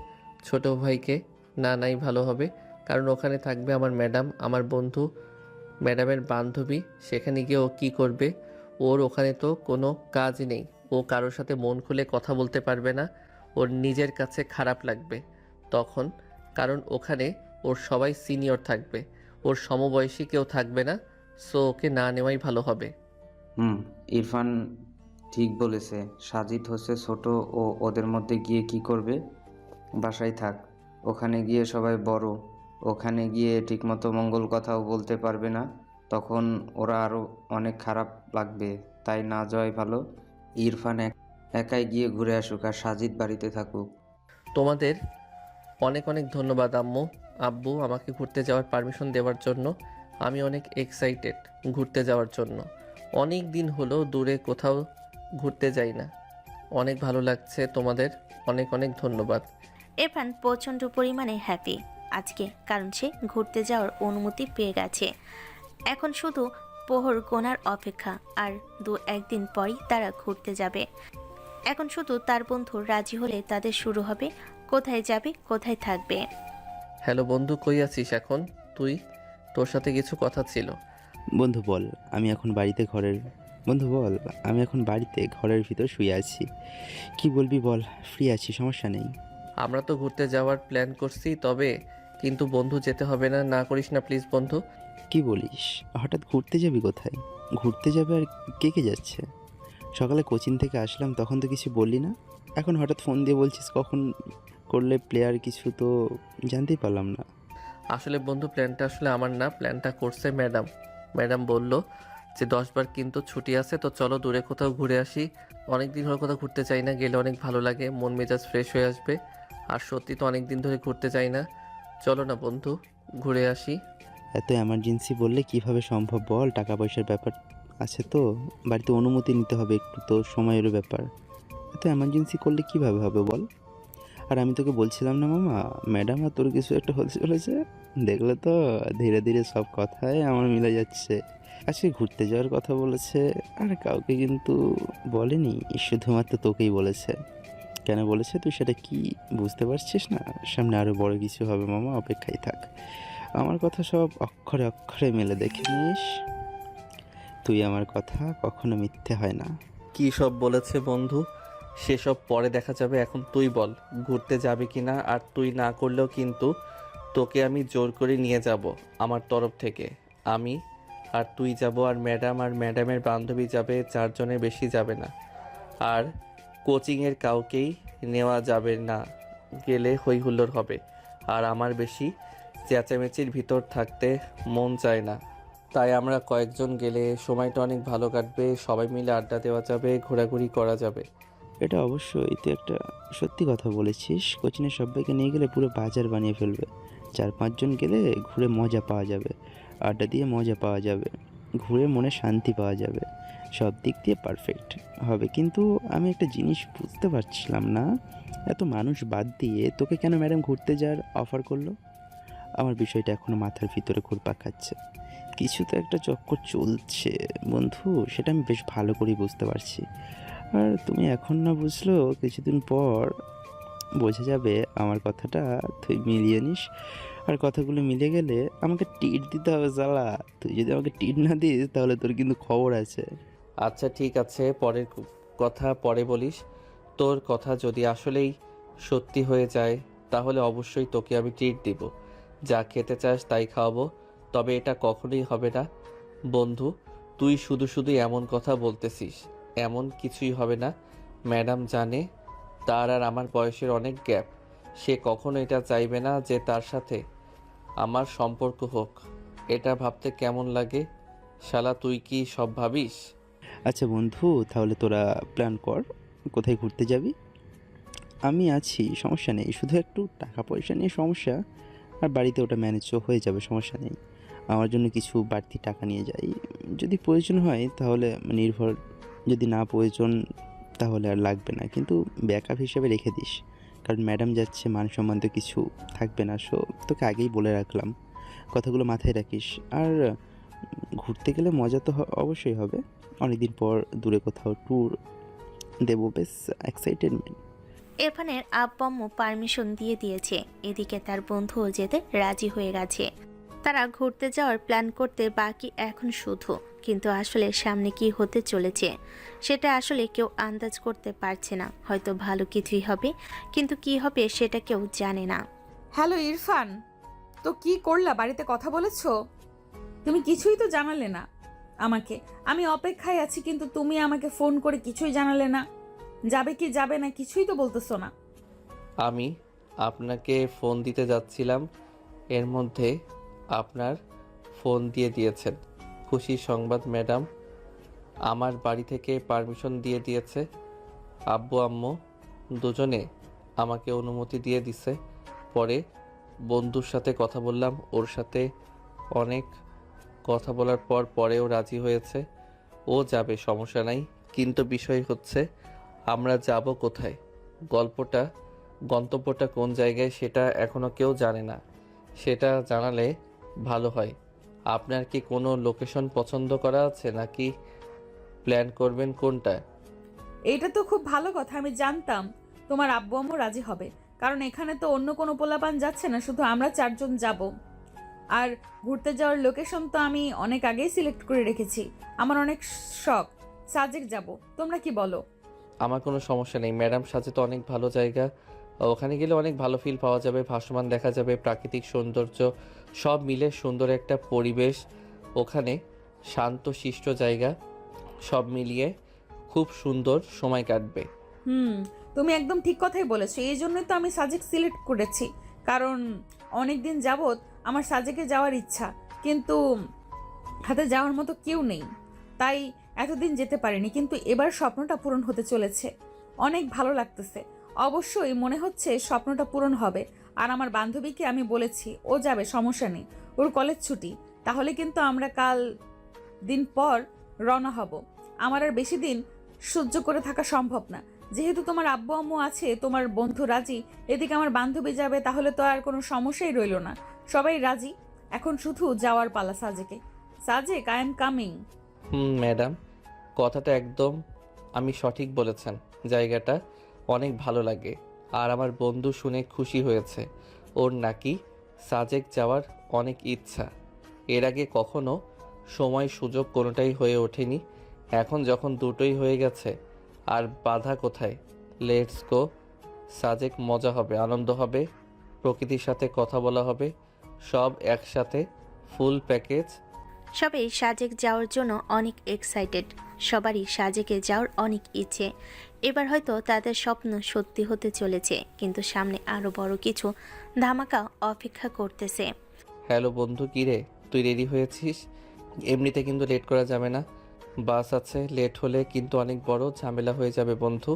ছোট ভাইকে না নাই ভালো হবে, কারণ ওখানে থাকবে আমার ম্যাডাম, আমার বন্ধু, ম্যাডামের বান্ধবী। সেখানে গিয়ে ও কী করবে? ওর ওখানে তো কোনো কাজ নেই, ও কারোর সাথে মন খুলে কথা বলতে পারবে না, ওর নিজের কাছে খারাপ লাগবে তখন, কারণ ওখানে ওর সবাই সিনিয়র থাকবে, ওর সমবয়সী কেউ থাকবে না, সো ওকে না নেওয়াই ভালো হবে। ইরফান ঠিক বলেছে। সাজিদ হচ্ছে ছোট, ও ওদের মধ্যে গিয়ে কি করবে? বাসায় থাক, ওখানে গিয়ে সবাই বড়, ওখানে গিয়ে ঠিকমতো মঙ্গল কথাও বলতে পারবে না, তখন ওরা আরও অনেক খারাপ লাগবে, তাই না যাওয়াই ভালো। ইরফান একাই গিয়ে ঘুরে আসুক আর সাজিদ বাড়িতে থাকুক। তোমাদের অনেক অনেক ধন্যবাদ আম্মু আব্বু আমাকে ঘুরতে যাওয়ার পারমিশন দেওয়ার জন্য। আমি অনেক এক্সাইটেড ঘুরতে যাওয়ার জন্য। অনেক দিন হলো দূরে কোথাও ঘুরতে যাই না। অনেক ভালো লাগছে তোমাদের, অনেক অনেক ধন্যবাদ। ইরফান প্রচণ্ড পরিমাণে হ্যাপি আজকে, কারণ সে ঘুরতে যাওয়ার অনুমতি পেয়ে গেছে। এখন শুধু পোহর গোনার অপেক্ষা, আর 2-1 দিন পরই তারা ঘুরতে যাবে। এখন শুধু তার বন্ধু রাজি হলে তাদের শুরু হবে কোথায় যাবে, কোথায় থাকবে। হ্যালো বন্ধু, কই আছিস এখন তুই? তোর সাথে কিছু কথা ছিল। বন্ধু বল, আমি এখন বাড়িতে ঘরের ভিতর শুয়ে আছি। কি বলবি বল, ফ্রি আছি, সমস্যা নেই। আমরা তো ঘুরতে যাওয়ার প্ল্যান করছি, তবে কিন্তু বন্ধু যেতে হবে না, না করিস না প্লিজ বন্ধু। কি বলিস, হঠাৎ ঘুরতে যাবি কোথায়? ঘুরতে যাবে আর কে কে যাচ্ছে? সকালে কোচিং থেকে আসলাম তখন তো কিছু বললি না, এখন হঠাৎ ফোন দিয়ে বলছিস কখন করলে প্লেয়ার, কিছু তো জানতেই পারলাম না। আসলে বন্ধু প্ল্যানটা আসলে আমার না, প্ল্যানটা করছে ম্যাডাম। ম্যাডাম বলল যে 10 বার কিন্তু ছুটি আছে, তো চলো দূরে কোথাও ঘুরে আসি। অনেক দিন হলো কোথাও ঘুরতে চাই না, গেলে অনেক ভালো লাগে, মন মেজাজ ফ্রেশ হয়ে আসবে। আর সত্যি তো অনেক দিন ধরে ঘুরতে চাই না, চলো না বন্ধু ঘুরে আসি। এত এমার্জেন্সি বললে কিভাবে সম্ভব বল, টাকা পয়সার ব্যাপার আছে তো, বাড়িতে অনুমতি নিতে হবে, একটু তো সময়েরও ব্যাপার। এত এমার্জেন্সি করলে কিভাবে হবে বল? আর আমি তোকে বলছিলাম না মামা, ম্যাডাম আর তোর কিছু একটা হতে চলেছে। দেখলে তো, ধীরে ধীরে সব কথাই আমার মিলে যাচ্ছে। আজকে ঘুরতে যাওয়ার কথা বলেছে, আর কাউকে কিন্তু বলেনি, শুধুমাত্র তোকেই বলেছে। কেন বলেছে তুই সেটা কি বুঝতে পারছিস না? সামনে আরও বড় কিছু হবে মামা, অপেক্ষায় থাক। আমার কথা সব অক্ষরে অক্ষরে মেলে দেখে নিস, তুই আমার কথা কখনো মিথ্যে হয় না। কী সব বলেছে বন্ধু, সেসব পরে দেখা যাবে, এখন তুই বল ঘুরতে যাবে কি না। আর তুই না করলেও কিন্তু তোকে আমি জোর করে নিয়ে যাব আমার তরফ থেকে। আমি আর তুই যাব, আর ম্যাডামের বান্ধবী যাবে, 4 জনের বেশি যাবে না। আর কোচিংয়ের কাউকেই নেওয়া যাবে না, গেলে হই হুল্লোড় হবে, আর আমার বেশি চেঁচামেচির ভিতর থাকতে মন চায় না। তাই আমরা কয়েকজন গেলে সময়টা অনেক ভালো কাটবে, সবাই মিলে আড্ডা দেওয়া যাবে, ঘোরাঘুরি করা যাবে। এটা অবশ্যই তুই একটা সত্যি কথা বলেছিস, কোচিনের সবাইকে নিয়ে গেলে পুরো বাজার বানিয়ে ফেলবে। 4-5 জন গেলে ঘুরে মজা পাওয়া যাবে, আড্ডা দিয়ে মজা পাওয়া যাবে, ঘুরে মনে শান্তি পাওয়া যাবে, সব দিক দিয়ে পারফেক্ট হবে। কিন্তু আমি একটা জিনিস বুঝতে পারছিলাম না, এত মানুষ বাদ দিয়ে তোকে কেন ম্যাডাম ঘুরতে যাওয়ার অফার করলো? আমার বিষয়টা এখনও মাথার ভিতরে ঘুরপাক খাচ্ছে। কিছু তো একটা চক্কর চলছে বন্ধু, সেটা আমি বেশ ভালো করেই বুঝতে পারছি। আর তুমি এখন না বুঝলেও কিছুদিন পর বোঝা যাবে আমার কথাটা, তুই মিলিয়ে নিস। আর কথাগুলো মিলে গেলে আমাকে টিট দিতে হবে জ্বালা, তুই যদি আমাকে টিট না দিস তাহলে তোর কিন্তু খবর আছে। আচ্ছা ঠিক আছে, পরের কথা পরে বলিস। তোর কথা যদি আসলেই সত্যি হয়ে যায় তাহলে অবশ্যই তোকে আমি ট্রিট দিব, যা খেতে চাস তাই খাওয়াবো। তবে এটা কখনোই হবে না বন্ধু, তুই শুধু শুধু এমন কথা বলতেছিস। এমন কিছুই হবে না, ম্যাডাম জানে তার আর আমার বয়সের অনেক গ্যাপ, সে কখনো এটা চাইবে না যে তার সাথে আমার সম্পর্ক হোক। এটা ভাবতে কেমন লাগে শালা, তুই কি সব ভাবিস? আচ্ছা বন্ধু, তাহলে তোরা প্ল্যান কর কোথায় ঘুরতে যাবি। আমি আছি, সমস্যা নেই, শুধু একটু টাকা পয়সা নিয়ে সমস্যা, আর বাড়িতে ওটা ম্যানেজ হয়ে যাবে, সমস্যা নেই। আমার জন্য কিছু বাড়তি টাকা নিয়ে যাই, যদি প্রয়োজন হয় তাহলে নির্ভর, যদি না প্রয়োজন তাহলে আর লাগবে না, কিন্তু ব্যাকআপ হিসেবে রেখে দিস, কারণ ম্যাডাম যাচ্ছে, মান সম্মান তো কিছু থাকবে না। সো তোকে আগেই বলে রাখলাম, কথাগুলো মাথায় রাখিস। আর ঘুরতে গেলে মজা তো অবশ্যই হবে, অনেকদিন পর দূরে কোথাও ট্যুর দেবো, বেশ এক্সাইটেডমেন্ট। ইরফানের আব্বু আম্মু পারমিশন দিয়ে দিয়েছে, এদিকে তার বন্ধুও যেতে রাজি হয়ে গেছে। তারা ঘুরতে যাওয়ার প্ল্যান করতে বাকি এখন শুধু, কিন্তু আসলে সামনে কি হতে চলেছে সেটা আসলে কেউ আন্দাজ করতে পারছে না। হয়তো ভালো কিছুই হবে, কিন্তু কি হবে সেটা কেউ জানে না। হ্যালো ইরফান, তো কি করলা? বাড়িতে কথা বলেছো? তুমি কিছুই তো জানালে না আমাকে। আমি অপেক্ষায় আছি, কিন্তু তুমি আমাকে ফোন করে কিছুই জানালে না। যাবে কি যাবে না কিছুই তো বলতেছো না। আমি আপনাকে ফোন দিতে যাচ্ছিলাম, এর মধ্যে আপনার ফোন দিয়েছেন। খুশি সংবাদ ম্যাডাম, আমার বাড়ি থেকে পারমিশন দিয়ে দিয়েছে। আব্বু আম্মু দুজনে আমাকে অনুমতি দিয়ে দিছে। পরে বন্ধুর সাথে কথা বললাম, ওর সাথে অনেক কথা বলার পরেও রাজি হয়েছে। ও যাবে, সমস্যা নাই। কিন্তু বিষয় হচ্ছে আমরা যাব কোথায়, গন্তব্যটা কোন জায়গায় সেটা এখনো কেউ জানে না। সেটা জানালে ভালো হয়। আপনার কি কোনো লোকেশন পছন্দ করা আছে, নাকি প্ল্যান করবেন কোনটা? এইটা তো খুব ভালো কথা। আমি জানতাম তোমার আব্বু আম্মু রাজি হবে, কারণ এখানে তো অন্য কোনো পোলাপান যাচ্ছে না, শুধু আমরা 4 জন যাব। আর ঘুরতে যাওয়ার লোকেশন তো আমি অনেক আগেই সিলেক্ট করে রেখেছি। আমার অনেক শখ, সাজেক যাব। তোমরা কি বলো? আমার কোনো সমস্যা নেই ম্যাডাম, সাথে তো অনেক ভালো জায়গা। ওখানে গেলে অনেক ভালো ফিল পাওয়া যাবে, ভাসমান দেখা যাবে, প্রাকৃতিক সৌন্দর্য সব মিলে সুন্দর একটা পরিবেশ। ওখানে শান্ত শিষ্ট জায়গা, সব মিলিয়ে খুব সুন্দর সময় কাটবে। তুমি একদম ঠিক কথাই বলেছো। এই জন্যই তো আমি সাজেক সিলেক্ট করেছি, কারণ অনেক দিন যাবত আমার সাজেকে যাওয়ার ইচ্ছা, কিন্তু হাতে যাওয়ার মতো কেউ নেই, তাই এতদিন যেতে পারিনি। কিন্তু এবার স্বপ্নটা পূরণ হতে চলেছে, অনেক ভালো লাগতেছে। অবশ্যই মনে হচ্ছে স্বপ্নটা পূরণ হবে। আর আমার বান্ধবীকে আমি বলেছি ও যাবে, সমস্যা নেই, ওর কলেজ ছুটি। তাহলে কিন্তু আমরা কাল দিন পর রওনা হব। আমার আর বেশি দিন সহ্য করে থাকা সম্ভব না। যেহেতু তোমার আব্বু আম্মু আছে, তোমার বন্ধু রাজি, এদিকে আমার বান্ধবী যাবে, তাহলে তো আর কোনো সমস্যাই রইল না। সবাই রাজি, এখন শুধু যাওয়ার পালা সাজেকে। Sajek, I am coming. Madam, কথাটা একদম আমি সঠিক বলেছেন। জায়গাটা অনেক ভালো লাগে। আর আমার বন্ধু শুনে খুশি হয়েছে, ওর নাকি সাজেক যাওয়ার অনেক ইচ্ছা। এর আগে কখনো সময় সুযোগ কোনোটাই হয়ে ওঠেনি, এখন যখন দুটোই হয়ে গেছে আর বাধা কোথায়। Let's go Sajek. মজা হবে, আনন্দ হবে, প্রকৃতির সাথে কথা বলা হবে, সব একসাথে, ফুল প্যাকেজ। সবাই সাজেক যাওয়ার জন্য অনেক এক্সাইটেড। সবারই সাজেকে যাওয়ার অনেক ইচ্ছে। এবার হয়তো তাদের স্বপ্ন সত্যি হতে চলেছে, কিন্তু সামনে আরো বড় কিছু ধামাকা অপেক্ষা করতেছে। হ্যালো বন্ধু, কী রে, তুই রেডি হয়েছিস? এমনিতে কিন্তু লেট করা যাবে না, বাস আছে, লেট হলে কিন্তু অনেক বড় ঝামেলা হয়ে যাবে বন্ধু।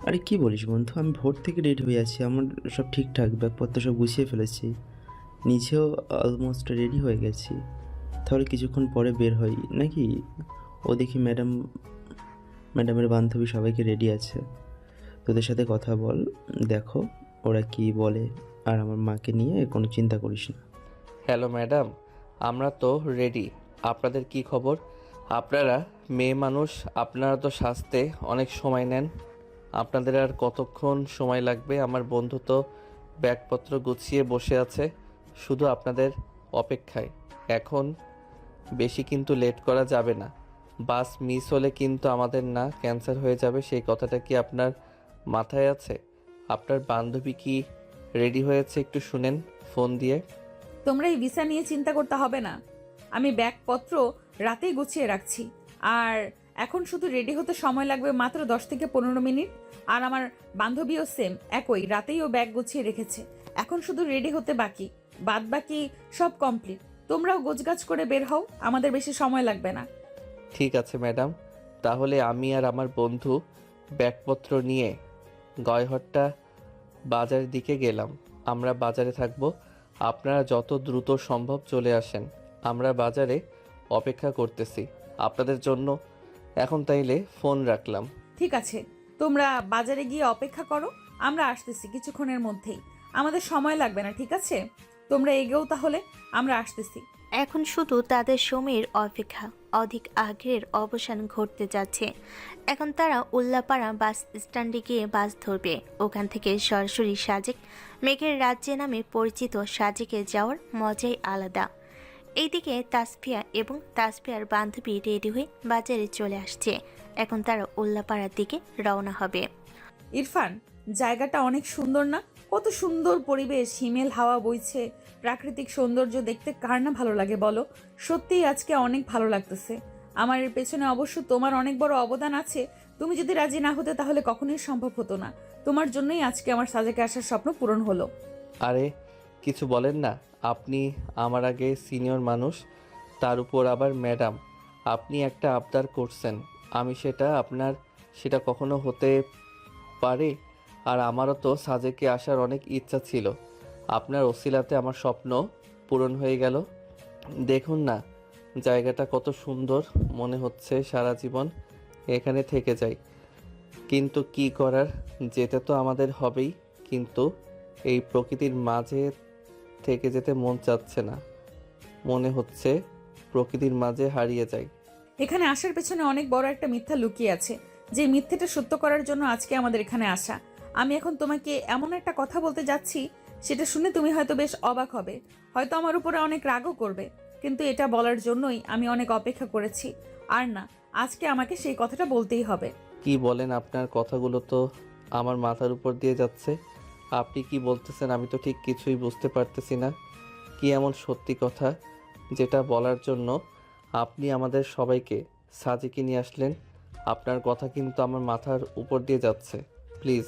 আরে কি বলিস বন্ধু, আমি ভোর থেকে রেডি হয়ে আছি, আমার সব ঠিকঠাক, ব্যাগপত্র সব গুছিয়ে ফেলেছি, নিচেও অলমোস্ট রেডি হয়ে গেছি। তাহলে কিছুক্ষণ পরে বের হই নাকি? ও দেখি ম্যাডামের বান্ধবী সবাইকে রেডি আছে, তোদের সাথে কথা বল, দেখো ওরা কি বলে। আর আমার মাকে নিয়ে কোনো চিন্তা করিস না। হ্যালো ম্যাডাম, আমরা তো রেডি। আপনাদের কি খবর? আপনারা মেয়ে মানুষ, আপনারা তো সাজতে অনেক সময় নেন, আপনাদের আর কতক্ষণ সময় লাগবে? আমার বন্ধু তো ব্যাগপত্র গুছিয়ে বসে আছে শুধু আপনাদের অপেক্ষায়। এখন বেশি কিন্তু লেট করা যাবে না, বাস মিস হলে কিন্তু আমাদের না ক্যান্সেল হয়ে যাবে। সেই কথাটা কি আপনার মাথায় আছে? আপনার বান্ধবী কি রেডি হয়েছে একটু শুনেন ফোন দিয়ে। তোমরা এই ভিসা নিয়ে চিন্তা করতে হবে না, আমি ব্যাগপত্র রাতেই গুছিয়ে রাখছি। আর এখন শুধু রেডি হতে সময় লাগবে মাত্র 10 থেকে 15 মিনিট। আর আমার বান্ধবীও সেম একই, রাতেই ও ব্যাগ গুছিয়ে রেখেছে। এখন শুধু রেডি হতে বাকি, বাদ বাকি সব কমপ্লিট। তোমরাও গোছগাছ করে বের হও, আমাদের বেশি সময় লাগবে না। ঠিক আছে ম্যাডাম, তাহলে আমি আর আমার বন্ধু ব্যাগপত্র নিয়ে গয়হট্টা বাজারের দিকে গেলাম। আমরা বাজারে থাকব, আপনারা যত দ্রুত সম্ভব চলে আসেন। আমরা বাজারে অপেক্ষা করতেছি আপনাদের জন্য। এখন তাইলে ফোন রাখলাম। ঠিক আছে, তোমরা বাজারে গিয়ে অপেক্ষা করো, আমরা আসতেছি কিছুক্ষণের মধ্যেই। আমাদের সময় লাগবে না, ঠিক আছে? তোমরা এগোও তাহলে, আমরা আসতেছি। এখন শুধু তাদের সময়ের অপেক্ষা। অধিক আগ্রহের অবসান ঘটতে যাচ্ছে। এখন তারা উল্লাপাড়া বাস স্ট্যান্ডে গিয়ে বাস ধরবে। ওখান থেকে সরাসরি সাজেক। মেঘের রাজ্যে নামে পরিচিত সাজেকে যাওয়ার মজাই আলাদা। এইদিকে তাসফিয়া এবং তাসফিয়ার বান্ধবী রেডি হয়ে বাজারে চলে আসছে। এখন তারা উল্লাপাড়ার দিকে রওনা হবে। ইরফান, জায়গাটা অনেক সুন্দর না? কত সুন্দর পরিবেশ, হিমেল হাওয়া বইছে, প্রাকৃতিক সৌন্দর্য দেখতে কার না ভালো লাগে বলো? সত্যিই আজকে অনেক ভালো লাগতেছে। আমার এর পেছনে অবশ্য তোমার অনেক বড় অবদান আছে। তুমি যদি রাজি না হতে তাহলে কখনোই সম্ভব হতো না। তোমার জন্যই আজকে আমার সাজেকে আসার স্বপ্ন পূরণ হলো। আরে কিছু বলেন না, আপনি আমার আগে সিনিয়র মানুষ, তার উপর আবার ম্যাডাম। আপনি একটা আবদার করছেন, আমি সেটা কখনো হতে পারে? আর আমারও তো সাজেকে আসার অনেক ইচ্ছা ছিল। আপনার ওসিলাতে আমার স্বপ্ন পূরণ হয়ে গেল। দেখুন না জায়গাটা কত সুন্দর, মনে হচ্ছে সারা জীবন এখানে থেকে যাই। কিন্তু কি করার, যেতে তো আমাদের হবেই। কিন্তু এই প্রকৃতির মাঝে থেকে যেতে মন চাচ্ছে না, মনে হচ্ছে প্রকৃতির মাঝে হারিয়ে যাই। এখানে আসার পেছনে অনেক বড় একটা মিথ্যা লুকিয়ে আছে, যে মিথ্যেটা সত্য করার জন্য আজকে আমাদের এখানে আসা। আমি এখন তোমাকে এমন একটা কথা বলতে যাচ্ছি, সেটা শুনে তুমি হয়তো বেশ অবাক হবে, হয়তো আমার উপরে অনেক রাগও করবে, কিন্তু এটা বলার জন্যই আমি অনেক অপেক্ষা করেছি। আর না, আজকে আমাকে সেই কথাটা বলতেই হবে। কি বলেন, আপনার কথাগুলো তো আমার মাথার উপর দিয়ে যাচ্ছে। আপনি কি বলতেছেন আমি তো ঠিক কিছুই বুঝতে পারতেছি না। কি এমন সত্যি কথা যেটা বলার জন্য আপনি আমাদের সবাইকে সাজেকে নিয়ে আসলেন? আপনার কথা কিন্তু আমার মাথার উপর দিয়ে যাচ্ছে। প্লিজ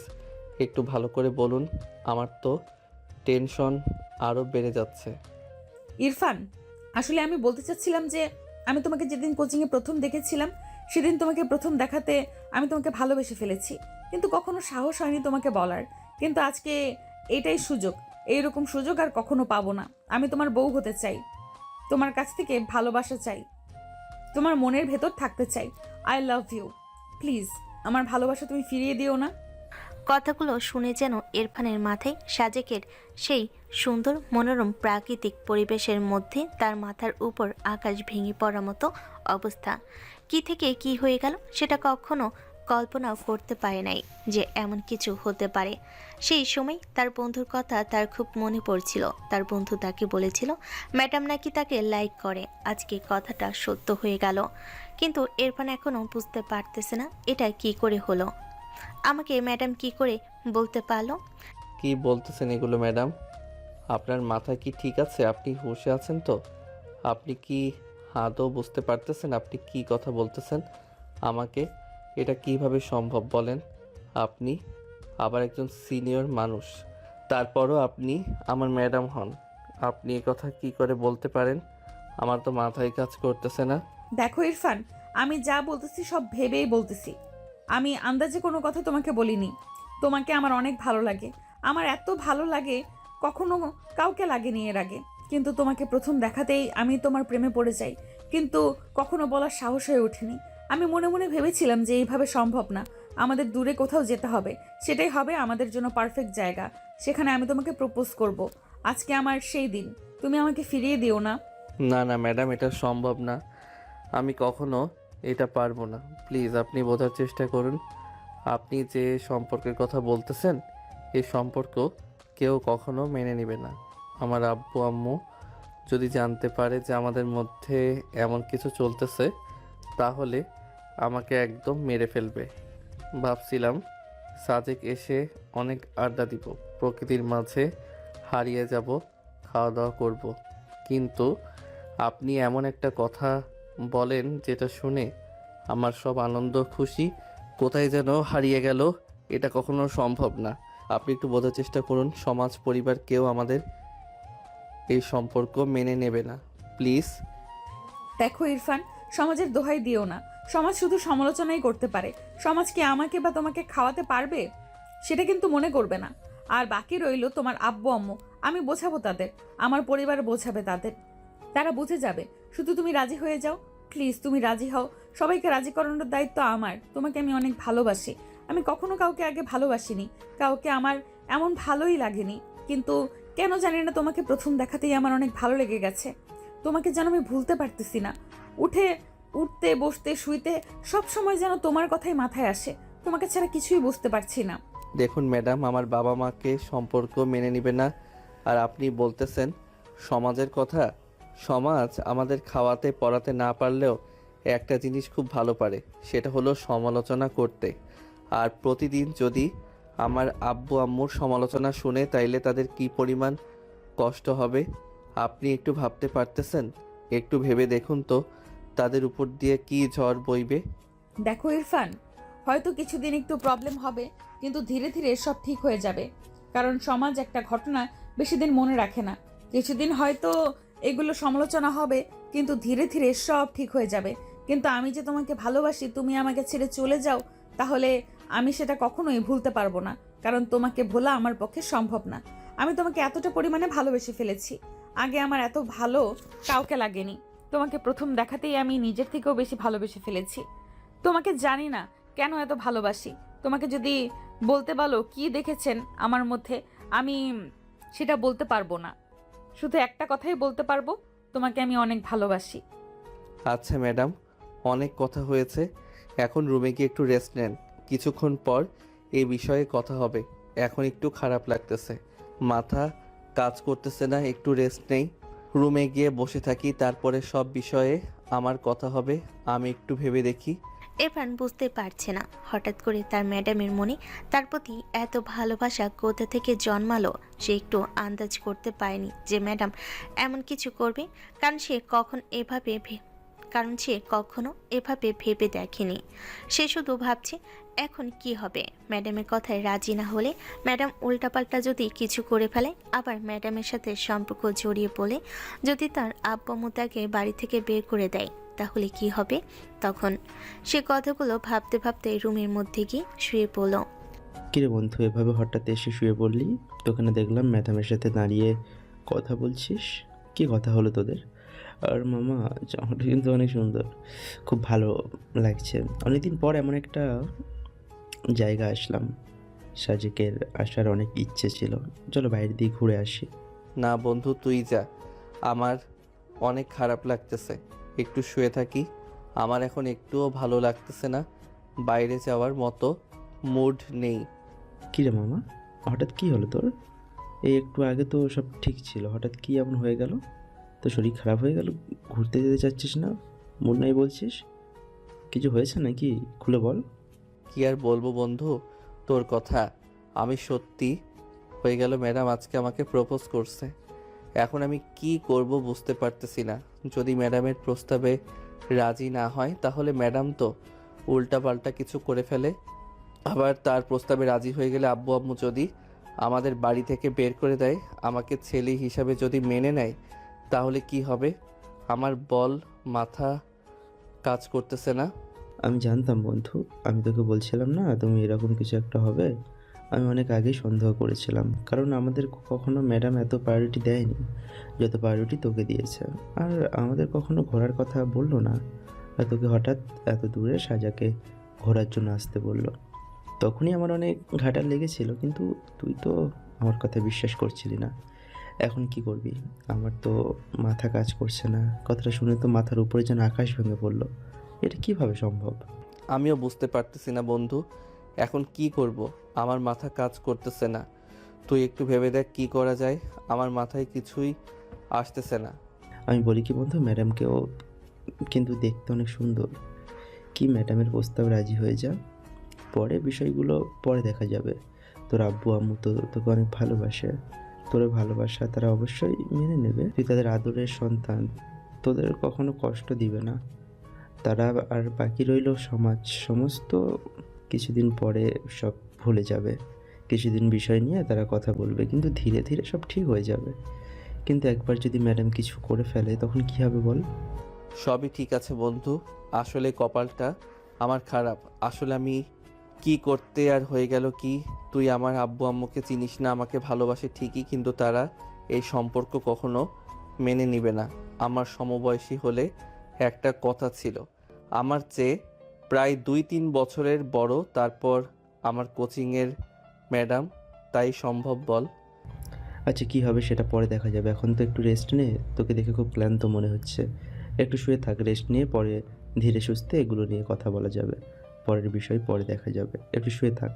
একটু ভালো করে বলুন, আমার তো টেনশন আরও বেড়ে যাচ্ছে। ইরফান, আসলে আমি বলতে চাচ্ছিলাম যে আমি তোমাকে যেদিন কোচিংয়ে প্রথম দেখেছিলাম, সেদিন তোমাকে প্রথম দেখাতে আমি তোমাকে ভালোবেসে ফেলেছি, কিন্তু কখনো সাহস হয়নি তোমাকে বলার। কিন্তু আজকে এটাই সুযোগ, এইরকম সুযোগ আর কখনো পাবো না। আমি তোমার বউ হতে চাই, তোমার কাছ থেকে ভালোবাসা চাই, তোমার মনের ভেতর থাকতে চাই। I love you. প্লিজ আমার ভালোবাসা তুমি ফিরিয়ে দিও না। কথাগুলো শুনে যেন ইরফানের মাথায় সাজেকের সেই সুন্দর মনোরম প্রাকৃতিক পরিবেশের মধ্যে তার মাথার উপর আকাশ ভেঙে পড়ার মতো অবস্থা। কি থেকে কি হয়ে গেল সেটা কখনো কল্পনাও করতে পারে নাই যে এমন কিছু হতে পারে। সেই সময় তার বন্ধুর কথা তার খুব মনে পড়ছিল। তার বন্ধু তাকে বলেছিল ম্যাডাম নাকি তাকে লাইক করে। আজকে কথাটা সত্য হয়ে গেল, কিন্তু ইরফান এখনও বুঝতে পারতেছে না এটা কি করে হলো। আমাকে ম্যাডাম কি করে বলতে পারলো? কি বলতেছেন এগুলো ম্যাডাম? আপনার মাথা কি ঠিক আছে? আপনি হুঁশে আছেন তো? আপনি কি আদৌ বুঝতে পারতেছেন আপনি কি কথা বলতেছেন আমাকে? এটা কিভাবে সম্ভব বলেন? আপনি আবার একজন সিনিয়র মানুষ, তারপরও আপনি আমার ম্যাডাম হন। আপনি এ কথা কি করে বলতে পারেন? আমার তো মাথায় কাজ করতেছে না। দেখো ইরফান, আমি যা বলতেছি সব ভেবেই বলতেছি। আমি আন্দাজে কোনো কথা তোমাকে বলিনি। তোমাকে আমার অনেক ভালো লাগে, আমার এত ভালো লাগে, কখনো কাউকে লাগেনি এর আগে। কিন্তু তোমাকে প্রথম দেখাতেই আমি তোমার প্রেমে পড়ে যাই, কিন্তু কখনো বলার সাহস হয়ে ওঠেনি। আমি মনে মনে ভেবেছিলাম যে এইভাবে সম্ভব না, আমাদের দূরে কোথাও যেতে হবে, সেটাই হবে আমাদের জন্য পারফেক্ট জায়গা। সেখানে আমি তোমাকে প্রপোজ করব। আজকে আমার সেই দিন, তুমি আমাকে ফিরিয়ে দিও না। না না ম্যাডাম, এটা সম্ভব না। আমি কখনো এটা পারবো না। প্লিজ আপনি বোঝার চেষ্টা করুন। আপনি যে সম্পর্কের কথা বলতেছেন, এই সম্পর্ক কেউ কখনো মেনে নেবে না। আমার আব্বু আম্মু যদি জানতে পারে যে আমাদের মধ্যে এমন কিছু চলতেছে, তাহলে আমাকে একদম মেরে ফেলবে। ভাবছিলাম সাজেক এসে অনেক আড্ডা দিব, প্রকৃতির মাঝে হারিয়ে যাব, খাওয়া দাওয়া করব। কিন্তু আপনি এমন একটা কথা বলেন যেটা শুনে আমার সব আনন্দ খুশি কোথায় যেন হারিয়ে গেল। এটা কখনো সম্ভব না। আপনি একটু বোঝার চেষ্টা করুন, সমাজ পরিবার কেউ আমাদের এই সম্পর্ক মেনে নেবে না। প্লিজ। দেখো ইরফান, সমাজের দোহাই দিও না। সমাজ শুধু সমালোচনাই করতে পারে, সমাজ কি আমাকে বা তোমাকে খাওয়াতে পারবে সেটা কিন্তু মনে করবে না। আর বাকি রইল তোমার আব্বু আম্মু, আমি বোঝাবো তাদের, আমার পরিবার বোঝাবে তাদের, তারা বুঝে যাবে। শুধু তুমি রাজি হয়ে যাও, প্লিজ তুমি রাজি হও। সবাইকে রাজি করানোর দায়িত্ব আমার। তোমাকে আমি অনেক ভালোবাসি, আমি কখনো কাউকে আগে ভালোবাসিনি, কাউকে আমার এমন ভালোই লাগেনি। কিন্তু কেন জানি না তোমাকে প্রথম দেখাতেই আমার অনেক ভালো লেগে গেছে। তোমাকে যেন আমি ভুলতে পারতেছি না। উঠতে বসতে শুইতে সব সময় যেন তোমার কথাই মাথায় আসে। তোমাকে ছাড়া কিছুই বুঝতে পারছি না। দেখুন ম্যাডাম, আমার বাবা মাকে সম্পর্ক মেনে নেবে না, আর আপনি বলতেছেন সমাজের কথা। সমাজ আমাদের খাওয়াতে পড়াতে না পারলেও একটা জিনিস খুব ভালো পারে, সেটা হলো সমালোচনা করতে। আর প্রতিদিন যদি আমার আব্বু আম্মুর সমালোচনা শুনে তাইলে তাদের কি পরিমাণ কষ্ট হবে আপনি একটু ভাবতে পারতেছেন? একটু ভেবে দেখুন তো তাদের উপর দিয়ে কি ঝড় বইবে। দেখো ইরফান, হয়তো কিছুদিন একটু প্রবলেম হবে, কিন্তু ধীরে ধীরে সব ঠিক হয়ে যাবে। কারণ সমাজ একটা ঘটনা বেশি দিন মনে রাখে না। কিছুদিন হয়তো এগুলো সমালোচনা হবে, কিন্তু ধীরে ধীরে সব ঠিক হয়ে যাবে। কিন্তু আমি যে তোমাকে ভালোবাসি, তুমি আমাকে ছেড়ে চলে যাও, তাহলে আমি সেটা কখনোই ভুলতে পারবো না। কারণ তোমাকে ভোলা আমার পক্ষে সম্ভব না। আমি তোমাকে এতটা পরিমাণে ভালোবেসে ফেলেছি, আগে আমার এত ভালো কাউকে লাগেনি। তোমাকে প্রথম দেখাতেই আমি নিজের থেকেও বেশি ভালোবেসে ফেলেছি। তোমাকে জানি না কেন এত ভালোবাসি। তোমাকে যদি বলতে বলো কি দেখেছেন আমার মধ্যে, আমি সেটা বলতে পারবো না। শুধু একটা কথাই বলতে পারবো, তোমাকে আমি অনেক ভালোবাসি। আচ্ছা ম্যাডাম, অনেক কথা হয়েছে, এখন রুমে গিয়ে একটু রেস্ট নেন। কিছুক্ষণ পর এই বিষয়ে কথা হবে। এখন একটু খারাপ লাগতেছে, মাথা কাজ করতেছে না, একটু রেস্ট নেই। রুমে গিয়ে বসে থাকি, তারপরে সব বিষয়ে আমার কথা হবে। আমি একটু ভেবে দেখি। ইরফান বুঝতে পারছে না হঠাৎ করে তার ম্যাডামের মনে তার প্রতি এত ভালোবাসা কোথা থেকে জন্মালো। সে একটু আন্দাজ করতে পারেনি যে ম্যাডাম এমন কিছু করবে, কারণ সে কখনো এভাবে ভেবে দেখেনি। সে শুধু ভাবছে এখন কি হবে। ম্যাডামের কথায় রাজি না হলে, ম্যাডাম উল্টাপাল্টা যদি কিছু করে ফেলে, আবার ম্যাডামের সাথে সম্পর্ক জড়িয়ে পড়লে, যদি তার আব্বু আম্মু তাকে বাড়ি থেকে বের করে দেয়, তাহলে কি হবে তখন? সে কথাগুলো ভাবতে ভাবতে রুমের মধ্যে গিয়ে শুয়ে পড়ল। কিরে বন্ধু, এভাবে হঠাৎ এসে শুয়ে পড়লি? তোখানে দেখলাম ম্যাডামের সাথে দাঁড়িয়ে কথা বলছিস। কি কথা হলো তোদের? আর মামা, জামাটা কিন্তু অনেক সুন্দর, খুব ভালো লাগছে। অনেকদিন পর এমন একটা জায়গা আসলাম, সাজেকের আসার অনেক ইচ্ছে ছিল। চলো বাইরে দিয়ে ঘুরে আসি। না বন্ধু, তুই যা, আমার অনেক খারাপ লাগতেছে, একটু শুয়ে থাকি। আমার এখন একটুও ভালো লাগতেছে না, বাইরে যাওয়ার মতো মুড নেই। কিরে মামা, হঠাৎ কি হলো তোর? এই একটু আগে তো সব ঠিক ছিল, হঠাৎ কি এমন হয়ে গেল? তো শরীর খারাপ হয়ে গেল? ঘুরতে যেতে চাচ্ছিস না, মন নাই বলছিস? কিছু হয়েছে নাকি, খুলে বল। কি আর বলবো বন্ধু তোর কথা। আমি সত্যি হয়ে গেল, ম্যাডাম আজকে আমাকে প্রপোজ করছে। এখন আমি কি করব বুঝতে পারতেছি না। যদি ম্যাডামের প্রস্তাবে রাজি না হয়, তাহলে ম্যাডাম তো উল্টাপাল্টা কিছু করে ফেলে। আবার তার প্রস্তাবে রাজি হয়ে গেলে আব্বু আম্মু যদি আমাদের বাড়ি থেকে বের করে দেয়, আমাকে ছেলে হিসাবে যদি মেনে নেয়, তাহলে কি হবে? আমার বল, মাথা কাজ করতেছে না। আমি জানতাম বন্ধু, আমি তোকে বলছিলাম না তুমি এরকম কিছু একটা হবে। আমি অনেক আগেই সন্দেহ করেছিলাম, কারণ আমাদের কখনো ম্যাডাম এত প্রায়োরিটি দেয়নি যত প্রায়োরিটি তোকে দিয়েছে। আর আমাদের কখনো ঘোরার কথা বললো না, আর তোকে হঠাৎ এত দূরে সাজাকে ঘোরার জন্য আসতে বললো। তখনই আমার অনেক ঘাটা লেগেছিল, কিন্তু তুই তো আমার কথা বিশ্বাস করছিলি না। এখন কি করবি? আমার তো মাথা কাজ করছে না। কথাটা শুনে তো মাথার উপরে যেন আকাশ ভেঙে পড়লো। এটা কিভাবে সম্ভব? আমিও বুঝতে পারতেছি না বন্ধু, এখন কি করব। আমার মাথা কাজ করতেছে না। তুই একটু ভেবে দেখ কি করা যায়, আমার মাথায় কিছুই আসতেছে না। আমি বলি কি বন্ধু, ম্যাডামকেও কিন্তু দেখতে অনেক সুন্দর। কি ম্যাডামের প্রস্তাব রাজি হয়ে যা, পরে বিষয়গুলো পরে দেখা যাবে। তোর আব্বু আম্মু তো তোকে অনেক ভালোবাসে, তোর ভালোবাসা তারা অবশ্যই মেনে নেবে। তুই তাদের আদরের সন্তান, তোদের কখনো কষ্ট দিবে না তারা। আর বাকি রইল সমাজ, সমস্ত কিছুদিন পরে সব ভুলে যাবে। কিছুদিন বিষয় নিয়ে তারা কথা বলবে, কিন্তু ধীরে ধীরে সব ঠিক হয়ে যাবে। কিন্তু একবার যদি ম্যাডাম কিছু করে ফেলে, তখন কি হবে বল? সবই ঠিক আছে বন্ধু, আসলে কপালটা আমার খারাপ। আসলে আমি কি করতে আর হয়ে গেল কি। তুই আমার আব্বু আম্মুকে চিনিস না, আমাকে ভালোবাসে ঠিকই, কিন্তু তারা এই সম্পর্ক কখনো মেনে নিবে না। আমার সমবয়সী হলে একটা কথা ছিল, আমার চেয়ে প্রায় 2-3 বছরের বড়, তারপর আমার কোচিংয়ের ম্যাডাম, তাই সম্ভব বল? আচ্ছা কি হবে সেটা পরে দেখা যাবে, এখন তো একটু রেস্ট নে। তোকে দেখে খুব ক্লান্ত মনে হচ্ছে, একটু শুয়ে থাক, রেস্ট নিয়ে পরে ধীরে সুস্থে এগুলো নিয়ে কথা বলা যাবে। পরের বিষয় পরে দেখা যাবে, একটু শুয়ে থাক।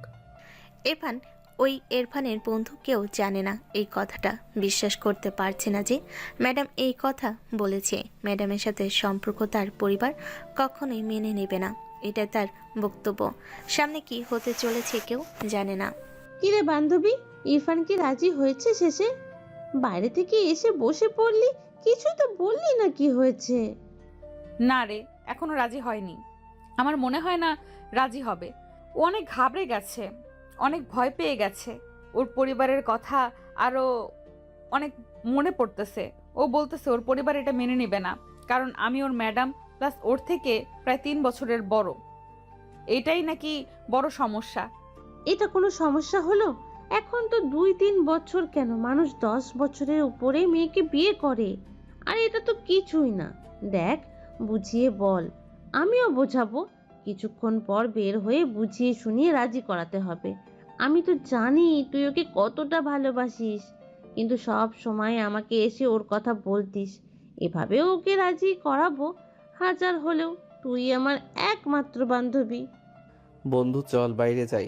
ইরফান ওই ইরফানের বন্ধু কেউ জানে না এই কথাটা। বিশ্বাস করতে পারছে না যে ম্যাডাম এই কথা বলেছে। ম্যাডামের সাথে সম্পর্ক তার পরিবার কখনোই মেনে নেবে না, এটা তার বক্তব্য। সামনে কি হতে চলেছে কেউ জানে না। কিরে বান্ধবী, ইরফান কি রাজি হয়েছে শেষে? বাইরে থেকে এসে বসে পড়লি, কিছুই তো বললি না কি হয়েছে। না রে, এখনো রাজি হয়নি। আমার মনে হয় না রাজি হবে। ও অনেক ঘাবড়ে গেছে, অনেক ভয় পেয়ে গেছে। ওর পরিবারের কথা আরো অনেক মনে পড়তেছে। ও বলতেছে ওর পরিবার এটা মেনে নেবে না, কারণ আমি ওর ম্যাডাম, প্লাস ওর থেকে প্রায় 3 বছরের বড়। এটাই নাকি বড় সমস্যা। এটা কোনো সমস্যা হলো? এখন তো 2-3 বছর কেন, মানুষ 10 বছরের উপরে মেয়েকে বিয়ে করে। আর এটা তো কিছুই না। দেখ, বুঝিয়ে বল, আমিও বোঝাবো। কিছুক্ষণ পর বের হয়ে বুঝিয়ে শুনিয়ে রাজি করাতে হবে। আমি তো জানি তুই ওকে কতটা ভালোবাসিস, কিন্তু সব সময় আমাকে এসে ওর কথা বলতিস। এভাবে ওকে রাজি করাবো। হাজার হলেও তুই আমার একমাত্র বান্ধবী। বন্ধু চল বাইরে যাই,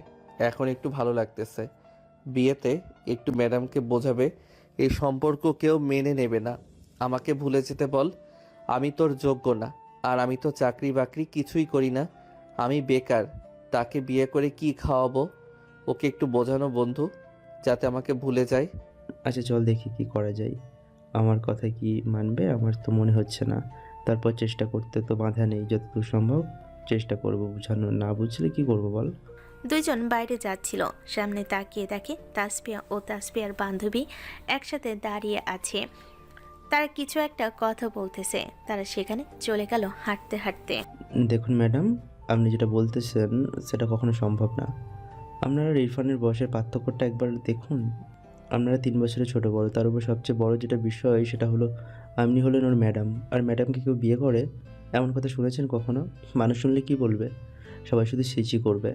এখন একটু ভালো লাগতেছে। বিয়েতে একটু ম্যাডামকে বোঝাবে এই সম্পর্ক কেউ মেনে নেবে না। আমাকে ভুলে যেতে বল, আমি তোর যোগ্য না। আর আমি তো চাকরি বাকরি কিছুই করি না, আমি বেকার। তাকে বিয়ে করে কি খাওয়াবো? ওকে একটু বোঝানো বন্ধু, যাতে আমাকে ভুলে যায়। আচ্ছা চল দেখি কি করা যায়। আমার কথা কি মানবে? আমার তো মনে হচ্ছে না। তারপর চেষ্টা করতে তো বাধা নেই, যতদূর সম্ভব চেষ্টা করব বোঝানো। না বুঝলে কি করব বল? দুইজন বাইরে যাচ্ছিল। সামনে তাকিয়ে দেখে তাসফিয়া ও তাসফিয়ার বান্ধবী একসাথে দাঁড়িয়ে আছে। তারা কিছু একটা কথা বলতেছে। তারা সেখানে চলে গেল হাঁটতে হাঁটতে। দেখুন ম্যাডাম, আপনি যেটা বলতেছেন সেটা কখনো সম্ভব না। আপনারা ইরফানের বয়সের পার্থক্যটা একবার দেখুন। আপনারা 3 বছরের ছোট বড়, তার উপর সবচেয়ে বড় যেটা বিষয় সেটা হলো আপনি হলেন ওর ম্যাডাম। আর ম্যাডামকে কেউ বিয়ে করে, এমন কথা শুনেছেন কখনো? মানুষ শুনলে কি বলবে? সবাই শুধু সিচি করবে।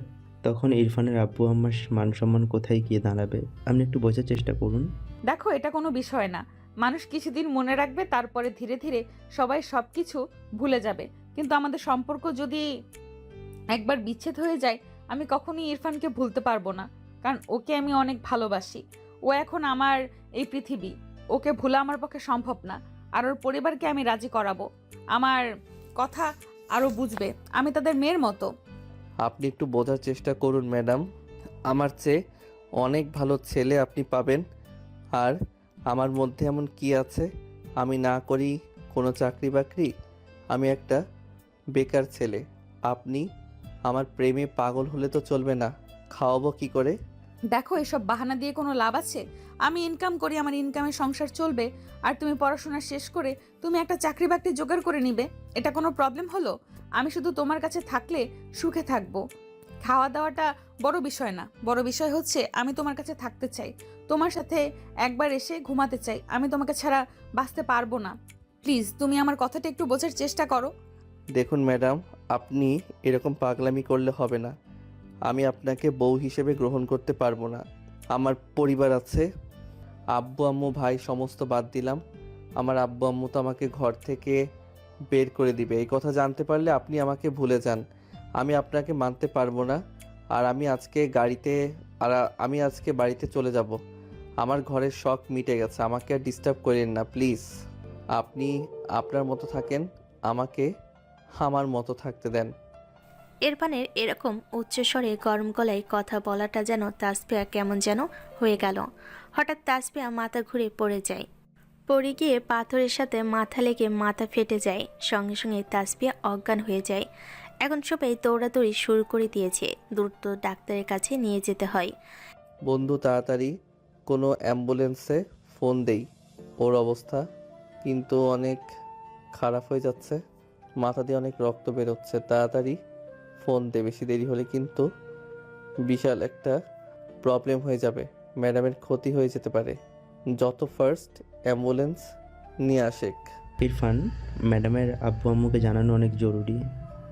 তখন ইরফানের আব্বু আম্মার মান সম্মান কোথায় গিয়ে দাঁড়াবে? আপনি একটু বোঝার চেষ্টা করুন। দেখো, এটা কোনো বিষয় না। মানুষ কিছুদিন মনে রাখবে, তারপরে ধীরে ধীরে সবাই সবকিছু ভুলে যাবে। কিন্তু আমাদের সম্পর্ক যদি একবার বিচ্ছেদ হয়ে যায়, আমি কখনোই ইরফানকে ভুলতে পারবো না, কারণ ওকে আমি অনেক ভালোবাসি। ও এখন আমার এই পৃথিবী। ওকে ভোলা আমার পক্ষে সম্ভব না। আর ওর পরিবারকে আমি রাজি করাবো। আমার কথা আরও বুঝবে। আমি তাদের মেয়ের মতো। আপনি একটু বোঝার চেষ্টা করুন ম্যাডাম, আমার চেয়ে অনেক ভালো ছেলে আপনি পাবেন। আর আমার মধ্যে এমন কি আছে? আমি না করি কোনো চাকরি বাকরি, আমি একটা বেকার ছেলে। আপনি আমার প্রেমে পাগল হলে তো চলবে না। খাওয়াবো কি করে? দেখো, এসব বাহানা দিয়ে কোনো লাভ আছে? আমি ইনকাম করি, আমার ইনকামে সংসার চলবে। আর তুমি পড়াশোনা শেষ করে তুমি একটা চাকরি বাকরি জোগাড় করে নিবে। এটা কোনো প্রবলেম হলো? আমি শুধু তোমার কাছে থাকলে সুখে থাকবো। খাওয়া দাওয়াটা বড় বিষয় না। বড় বিষয় হচ্ছে আমি তোমার কাছে থাকতে চাই, তোমার সাথে একবার এসে ঘুমাতে চাই। আমি তোমাকে ছাড়া বাঁচতে পারবো না। প্লিজ তুমি আমার কথাটা একটু বোঝার চেষ্টা করো। দেখুন ম্যাডাম, আপনি এরকম পাগলামি করলে হবে না। আমি আপনাকে বউ হিসেবে গ্রহণ করতে পারবো না। আমার পরিবার আছে, আব্বু আম্মু ভাই সমস্ত বাদ দিলাম। আমার আব্বু আম্মু তো আমাকে ঘর থেকে বের করে দিবে। এই কথা জানতে পারলে আপনি আমাকে ভুলে যান। আমি আপনাকে মানতে পারবো না। আর আমি আজকে বাড়িতে চলে যাব। আমার ঘরের শখ মিটে গেছে, আমাকে আর ডিস্টার্ব করেন না প্লিজ। আপনি আপনার মতো থাকেন, আমাকে আমার মতো থাকতে দেন। ইরফানের এরকম উচ্চস্বরে গরম গলায় কথা বলাটা যেন তাসফিয়া কেমন যেন হয়ে গেল। হঠাৎ তাসফিয়া মাথা ঘুরে পড়ে যায়। পড়ে গিয়ে পাথরের সাথে মাথা লেগে মাথা ফেটে যায়। সঙ্গে সঙ্গে তাসফিয়া অজ্ঞান হয়ে যায়। এখন সবাই দৌড়াদৌড়ি শুরু করে দিয়েছে। দ্রুত ডাক্তারের কাছে নিয়ে যেতে হয়। বন্ধু তাড়াতাড়ি কোনো অ্যাম্বুলেন্সে ফোন দেই। ওর অবস্থা কিন্তু অনেক খারাপ হয়ে যাচ্ছে, মাথা দিয়ে অনেক রক্ত বেরোচ্ছে। তাড়াতাড়ি ফোন দে, বেশি দেরি হলে কিন্তু বিশাল একটা প্রবলেম হয়ে যাবে। ম্যাডামের ক্ষতি হয়ে যেতে পারে। যত ফার্স্ট অ্যাম্বুলেন্স নিয়ে আসেক। ইরফান, ম্যাডামের আব্বু আম্মুকে জানানো অনেক জরুরি।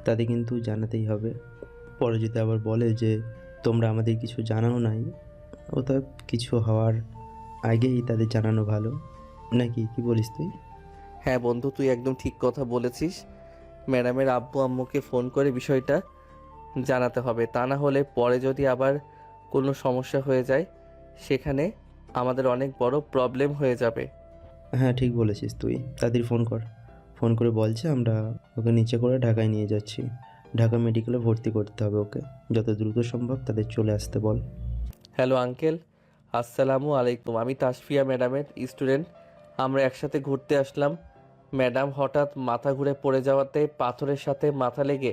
তাদের কিন্তু জানাতেই হবে। পরে যদি আবার বলে যে তোমরা আমাদের কিছু জানাও নাই, ওটা কিছু হওয়ার আগেই তাদের জানানো ভালো নাকি? কি বলিস তুই? হ্যাঁ বন্ধু, তুই একদম ঠিক কথা বলেছিস। ম্যাডামের আব্বু আম্মুকে ফোন করে বিষয়টা জানাতে হবে। তা না হলে পরে যদি আবার কোনো সমস্যা হয়ে যায়, সেখানে আমাদের অনেক বড় প্রবলেম হয়ে যাবে। হ্যাঁ ঠিক বলেছিস তুই, তাদের ফোন কর। ফোন করে বল যে আমরা ওকে নিচে করে ঢাকায় নিয়ে যাচ্ছি। ঢাকা মেডিকেলে ভর্তি করতে হবে ওকে। যত দ্রুত সম্ভব তাদের চলে আসতে বল। হ্যালো আঙ্কেল, আসসালামু আলাইকুম। আমি তাসফিয়া ম্যাডামের স্টুডেন্ট। আমরা একসাথে ঘুরতে আসলাম। ম্যাডাম হঠাৎ মাথা ঘুরে পড়ে যাওয়াতে পাথরের সাথে মাথা লেগে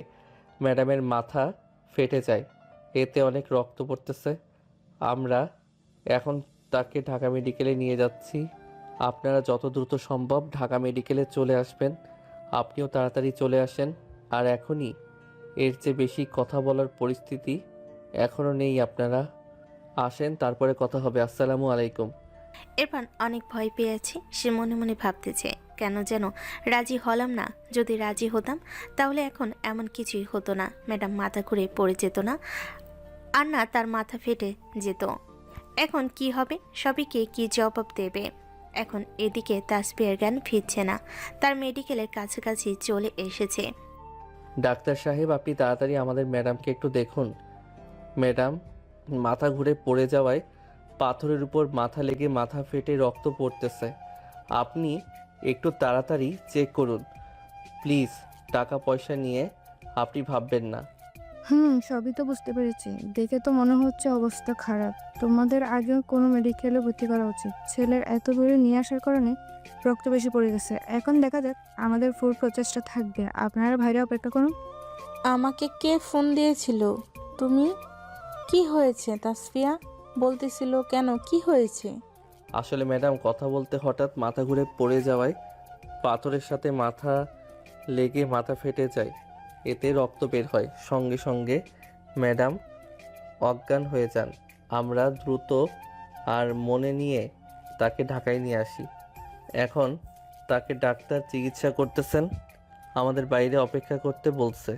ম্যাডামের মাথা ফেটে যায়। এতে অনেক রক্ত পড়তেছে। আমরা এখন তাকে ঢাকা মেডিকেলে নিয়ে যাচ্ছি। আপনারা যত দ্রুত সম্ভব ঢাকা মেডিকেলে চলে আসবেন। আপনিও তাড়াতাড়ি চলে আসেন। আর এখনই এর চেয়ে বেশি কথা বলার পরিস্থিতি এখনও নেই। আপনারা আসেন, তারপরে কথা হবে। আসসালামু আলাইকুম। ইরফান অনেক ভয় পেয়েছে। সে মনে মনে ভাবতেছে, কেন যেন রাজি হলাম না। যদি রাজি হতাম তাহলে এখন এমন কিছুই হতো না। ম্যাডাম মাথা ঘুরে পড়ে যেত না, আর না তার মাথা ফেটে যেত। এখন কি হবে? সবাইকে কি জবাব দেবে? এখন এদিকে তাসফিয়ার জ্ঞান ফিরছে না। তার মেডিকেলের কাছাকাছি চলে এসেছে। ডাক্তার সাহেব, আপনি তাড়াতাড়ি আমাদের ম্যাডামকে একটু দেখুন। ম্যাডাম মাথা ঘুরে পড়ে যাওয়ায় পাথরের উপর মাথা লেগে মাথা ফেটে রক্ত পড়তেছে। আপনি একটু তাড়াতাড়ি চেক করুন প্লিজ। টাকা পয়সা নিয়ে আপনি ভাববেন না। সবই তো বুঝতে পেরেছি। দেখে তো মনে হচ্ছে অবস্থা খারাপ। তোমাদের আগেও কোনো মেডিকেলে ভর্তি করা উচিত। ছেলের এত দূরে নিয়ে আসার কারণে রক্ত বেশি পড়ে গেছে। এখন দেখা যাক, আমাদের ফুল প্রচেষ্টা থাকবে। আপনারা বাইরে অপেক্ষা করুন। আমাকে কে ফোন দিয়েছিল? তুমি? কি হয়েছে তাসফিয়া? বলতেছিল কেন, কি হয়েছে? আসলে ম্যাডাম কথা বলতে হঠাৎ মাথা ঘুরে পড়ে যাওয়ায় পাথরের সাথে মাথা লেগে মাথা ফেটে যায়। এতে রক্ত বের হয়। সঙ্গে সঙ্গে ম্যাডাম অজ্ঞান হয়ে যান। আমরা দ্রুত আর মনে নিয়ে তাকে ঢাকায় নিয়ে আসি। এখন তাকে ডাক্তার চিকিৎসা করতেছেন। আমাদের বাইরে অপেক্ষা করতে বলছে।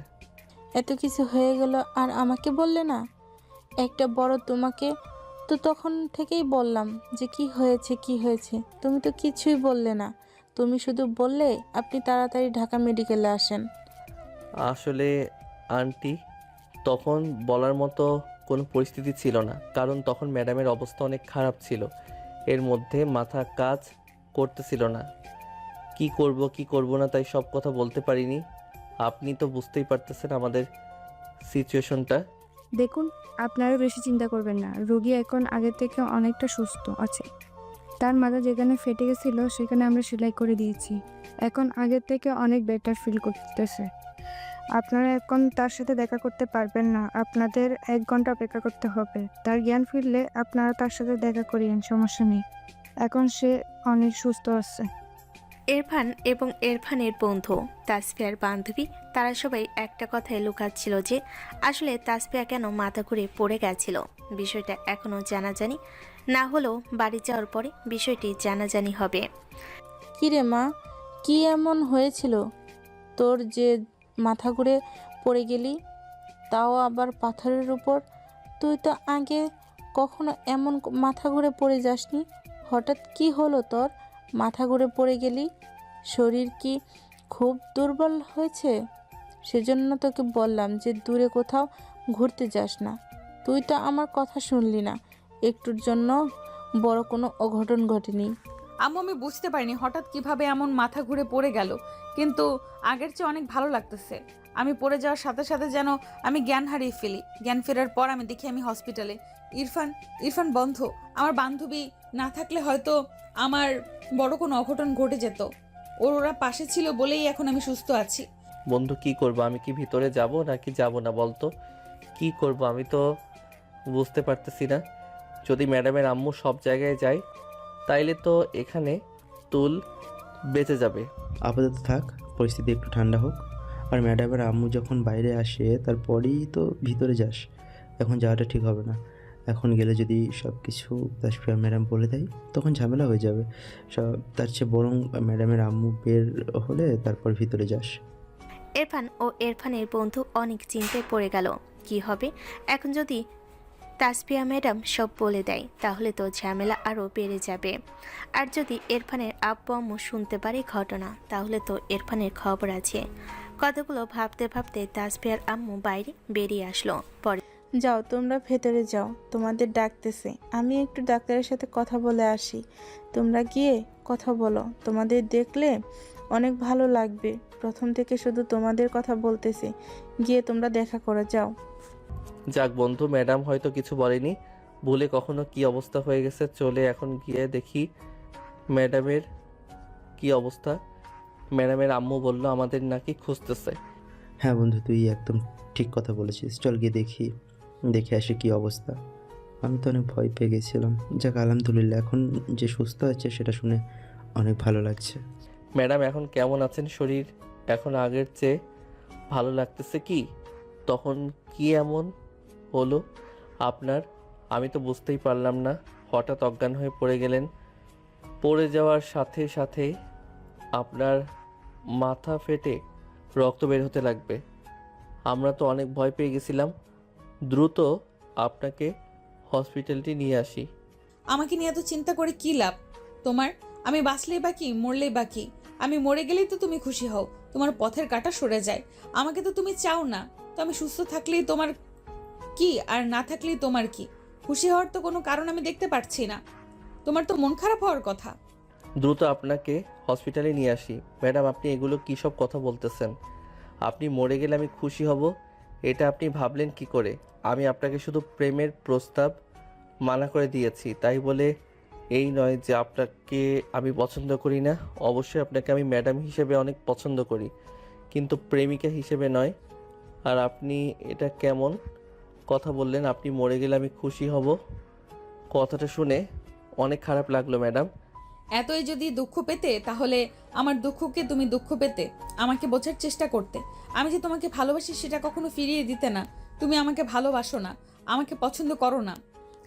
এত কিছু হয়ে গেল আর আমাকে বললে না? একটা বড় তোমাকে তো তখন থেকেই বললাম যে কি হয়েছে কি হয়েছে, তুমি তো কিছুই বললে না। তুমি শুধু বললে আপনি তাড়াতাড়ি ঢাকা মেডিকেলে আসেন। আসলে আন্টি, তখন বলার মতো কোনো পরিস্থিতি ছিল না, কারণ তখন ম্যাডামের অবস্থা অনেক খারাপ ছিল। এর মধ্যে মাথা কাজ করতেছিল না। কি করব না তাই সব কথা বলতে পারিনি। আপনি তো বুঝতেই পারতেছেন আমাদের সিচুয়েশনটা। দেখুন, আপনারা বেশি চিন্তা করবেন না। রোগী এখন আগের থেকে অনেকটা সুস্থ আছে। তার মাথা যেখানে ফেটে গেছিল সেখানে আমরা সেলাই করে দিয়েছি। এখন আগের থেকে অনেক বেটার ফিল করতেছে। আপনারা এখন তার সাথে দেখা করতে পারবেন না। আপনাদের 1 ঘন্টা অপেক্ষা করতে হবে। তার জ্ঞান ফিরলে আপনারা তার সাথে দেখা করিয়েন, সমস্যা নেই। এখন সে অনেক সুস্থ আছে। ইরফান এবং ইরফানের বন্ধু তাসফিয়ার বান্ধবী, তারা সবাই একটা কথায় লুকাচ্ছিল যে আসলে তাসফিয়া কেন মাথা ঘুরে পড়ে গেছিল। বিষয়টা এখনও জানাজানি না হলেও বাড়ি যাওয়ার পরে বিষয়টি জানাজানি হবে। কিরে মা, কি এমন হয়েছিল তোর যে মাথা ঘুরে পড়ে গেলি, তাও আবার পাথরের উপর? তুই তো আগে কখনো এমন মাথা ঘুরে পড়ে যাসনি। হঠাৎ কি হলো তোর, মাথা ঘুরে পড়ে গেলি? শরীর কি খুব দুর্বল হয়েছে? সেজন্য তোকে বললাম যে দূরে কোথাও ঘুরতে যাস না। তুই তো আমার কথা শুনলি না। একটুর জন্য বড় কোনো অঘটন ঘটেনি। আম্মু, আমি বুঝতে পারিনি হঠাৎ কিভাবে এমন মাথা ঘুরে পড়ে গেল, কিন্তু আগের চেয়ে অনেক ভালো লাগতেছে। আমি পড়ে যাওয়ার সাথে সাথে যেন আমি জ্ঞান হারিয়ে ফেলি। জ্ঞান ফেরার পর আমি দেখি আমি হসপিটালে। ইরফান বন্ধ। আমার বান্ধবী না থাকলে হয়তো আমার বড় কোনো অঘটন ঘটে যেত। ওরা পাশে ছিল বলেই এখন আমি সুস্থ আছি। বন্ধু, কি করব? আমি কি ভিতরে যাব নাকি যাব না বলতো? কি করব আমি তো বুঝতে পারতেছি না। যদি ম্যাডামের আম্মু সব জায়গায় যায় তাইলে তো এখানে তুল বেঁচে যাবে। আপাতত থাক, পরিস্থিতি একটু ঠান্ডা হোক। আর ম্যাডামের আম্মু যখন বাইরে আসে তারপরেই তো ভিতরে যাস। এখন যাওয়াটা ঠিক হবে না। এখন গেলে যদি সব কিছু তাসফিয়া ম্যাডাম বলে দেয় তখন ঝামেলা হয়ে যাবে সব। তার চেয়ে বরং ম্যাডামের আম্মু বের হলে তারপর ভিতরে যাস। ইরফান ও ইরফানের বন্ধু অনেক চিন্তায় পড়ে গেল। কি হবে এখন যদি তাসফিয়া ম্যাডাম সব বলে দেয়? তাহলে তো ঝামেলা আরও বেড়ে যাবে। আর যদি ইরফানের আব্বু আম্মু শুনতে পারে ঘটনা, তাহলে তো ইরফানের খবর আছে। কতগুলো ভাবতে ভাবতে তাসফিয়ার আম্মু বাইরে বেরিয়ে আসলো। পরে যাও তোমরা ভেতরে যাও, তোমাদের ডাকতেছে। আমি একটু ডাক্তারের সাথে কথা বলে আসি। তোমরা গিয়ে কথা বলো, তোমাদের দেখলে অনেক ভালো লাগবে। প্রথম থেকে শুধু তোমাদের কথা বলতেছি, গিয়ে তোমরা দেখা করে যাও। যাক বন্ধু, ম্যাডাম হয়তো কিছু বলেনি, ভুলে কখনো কি অবস্থা হয়ে গেছে। চলে এখন গিয়ে দেখি ম্যাডামের কি অবস্থা। ম্যাডামের আম্মু বলল আমাদের নাকি খুঁজতেছে। হ্যাঁ বন্ধু, তুই একদম ঠিক কথা বলেছিস, চল গিয়ে দেখে আসি কি অবস্থা। আমি তো অনেক ভয় পেয়ে গেছিলাম। যাক আলহামদুলিল্লাহ, এখন যে সুস্থ আছে সেটা শুনে অনেক ভালো লাগছে। ম্যাডাম এখন কেমন আছেন? শরীর এখন আগের চেয়ে ভালো লাগতেছে কি? তখন কি এমন হলো আপনার? আমি তো বুঝতেই পারলাম না, হঠাৎ অজ্ঞান হয়ে পড়ে গেলেন। পড়ে যাওয়ার সাথে সাথে আপনার মাথা ফেটে রক্ত বের হতে লাগবে। আমরা তো অনেক ভয় পেয়ে গেছিলাম। দ্রুত আপনাকে হসপিটালটি নিয়ে আসি। আমাকে নিয়ে এত চিন্তা করে কি লাভ তোমার? আমি বাঁচলেই বাকি, মরলেই বাকি। আমি মরে গেলেই তো তুমি খুশি হও, তোমার পথের কাঁটা সরে যায়। আমাকে তো তুমি চাও না। তো আমি সুস্থ থাকলেই তোমার কি, আর না থাকলেই তোমার কি? খুশি হওয়ার তো কোনো কারণ আমি দেখতে পাচ্ছি না। তোমার তো মন খারাপ হওয়ার কথা। দ্রুত আপনাকে হসপিটালে নিয়ে আসি। ম্যাডাম, আপনি এগুলো কী সব কথা বলতেছেন? আপনি মরে গেলে আমি খুশি হব, এটা আপনি ভাবলেন কি করে? আমি আপনাকে শুধু প্রেমের প্রস্তাব মানা করে দিয়েছি, তাই বলে এই নয় যে আপনাকে আমি পছন্দ করি না। অবশ্যই আপনাকে আমি ম্যাডাম হিসেবে অনেক পছন্দ করি, কিন্তু প্রেমিকা হিসেবে নয়। আর আপনি এটা কেমন কথা বললেন? আপনি মরে গেলে আমি খুশি হব? কথাটা শুনে অনেক খারাপ লাগলো ম্যাডাম। এতই যদি দুঃখ পেতে, তাহলে আমার দুঃখকে তুমি দুঃখ পেতে, আমাকে বোঝার চেষ্টা করতে। আমি যে তোমাকে ভালোবাসি সেটা কখনো ফিরিয়ে দিতে না। তুমি আমাকে ভালোবাসো না, আমাকে পছন্দ করো না,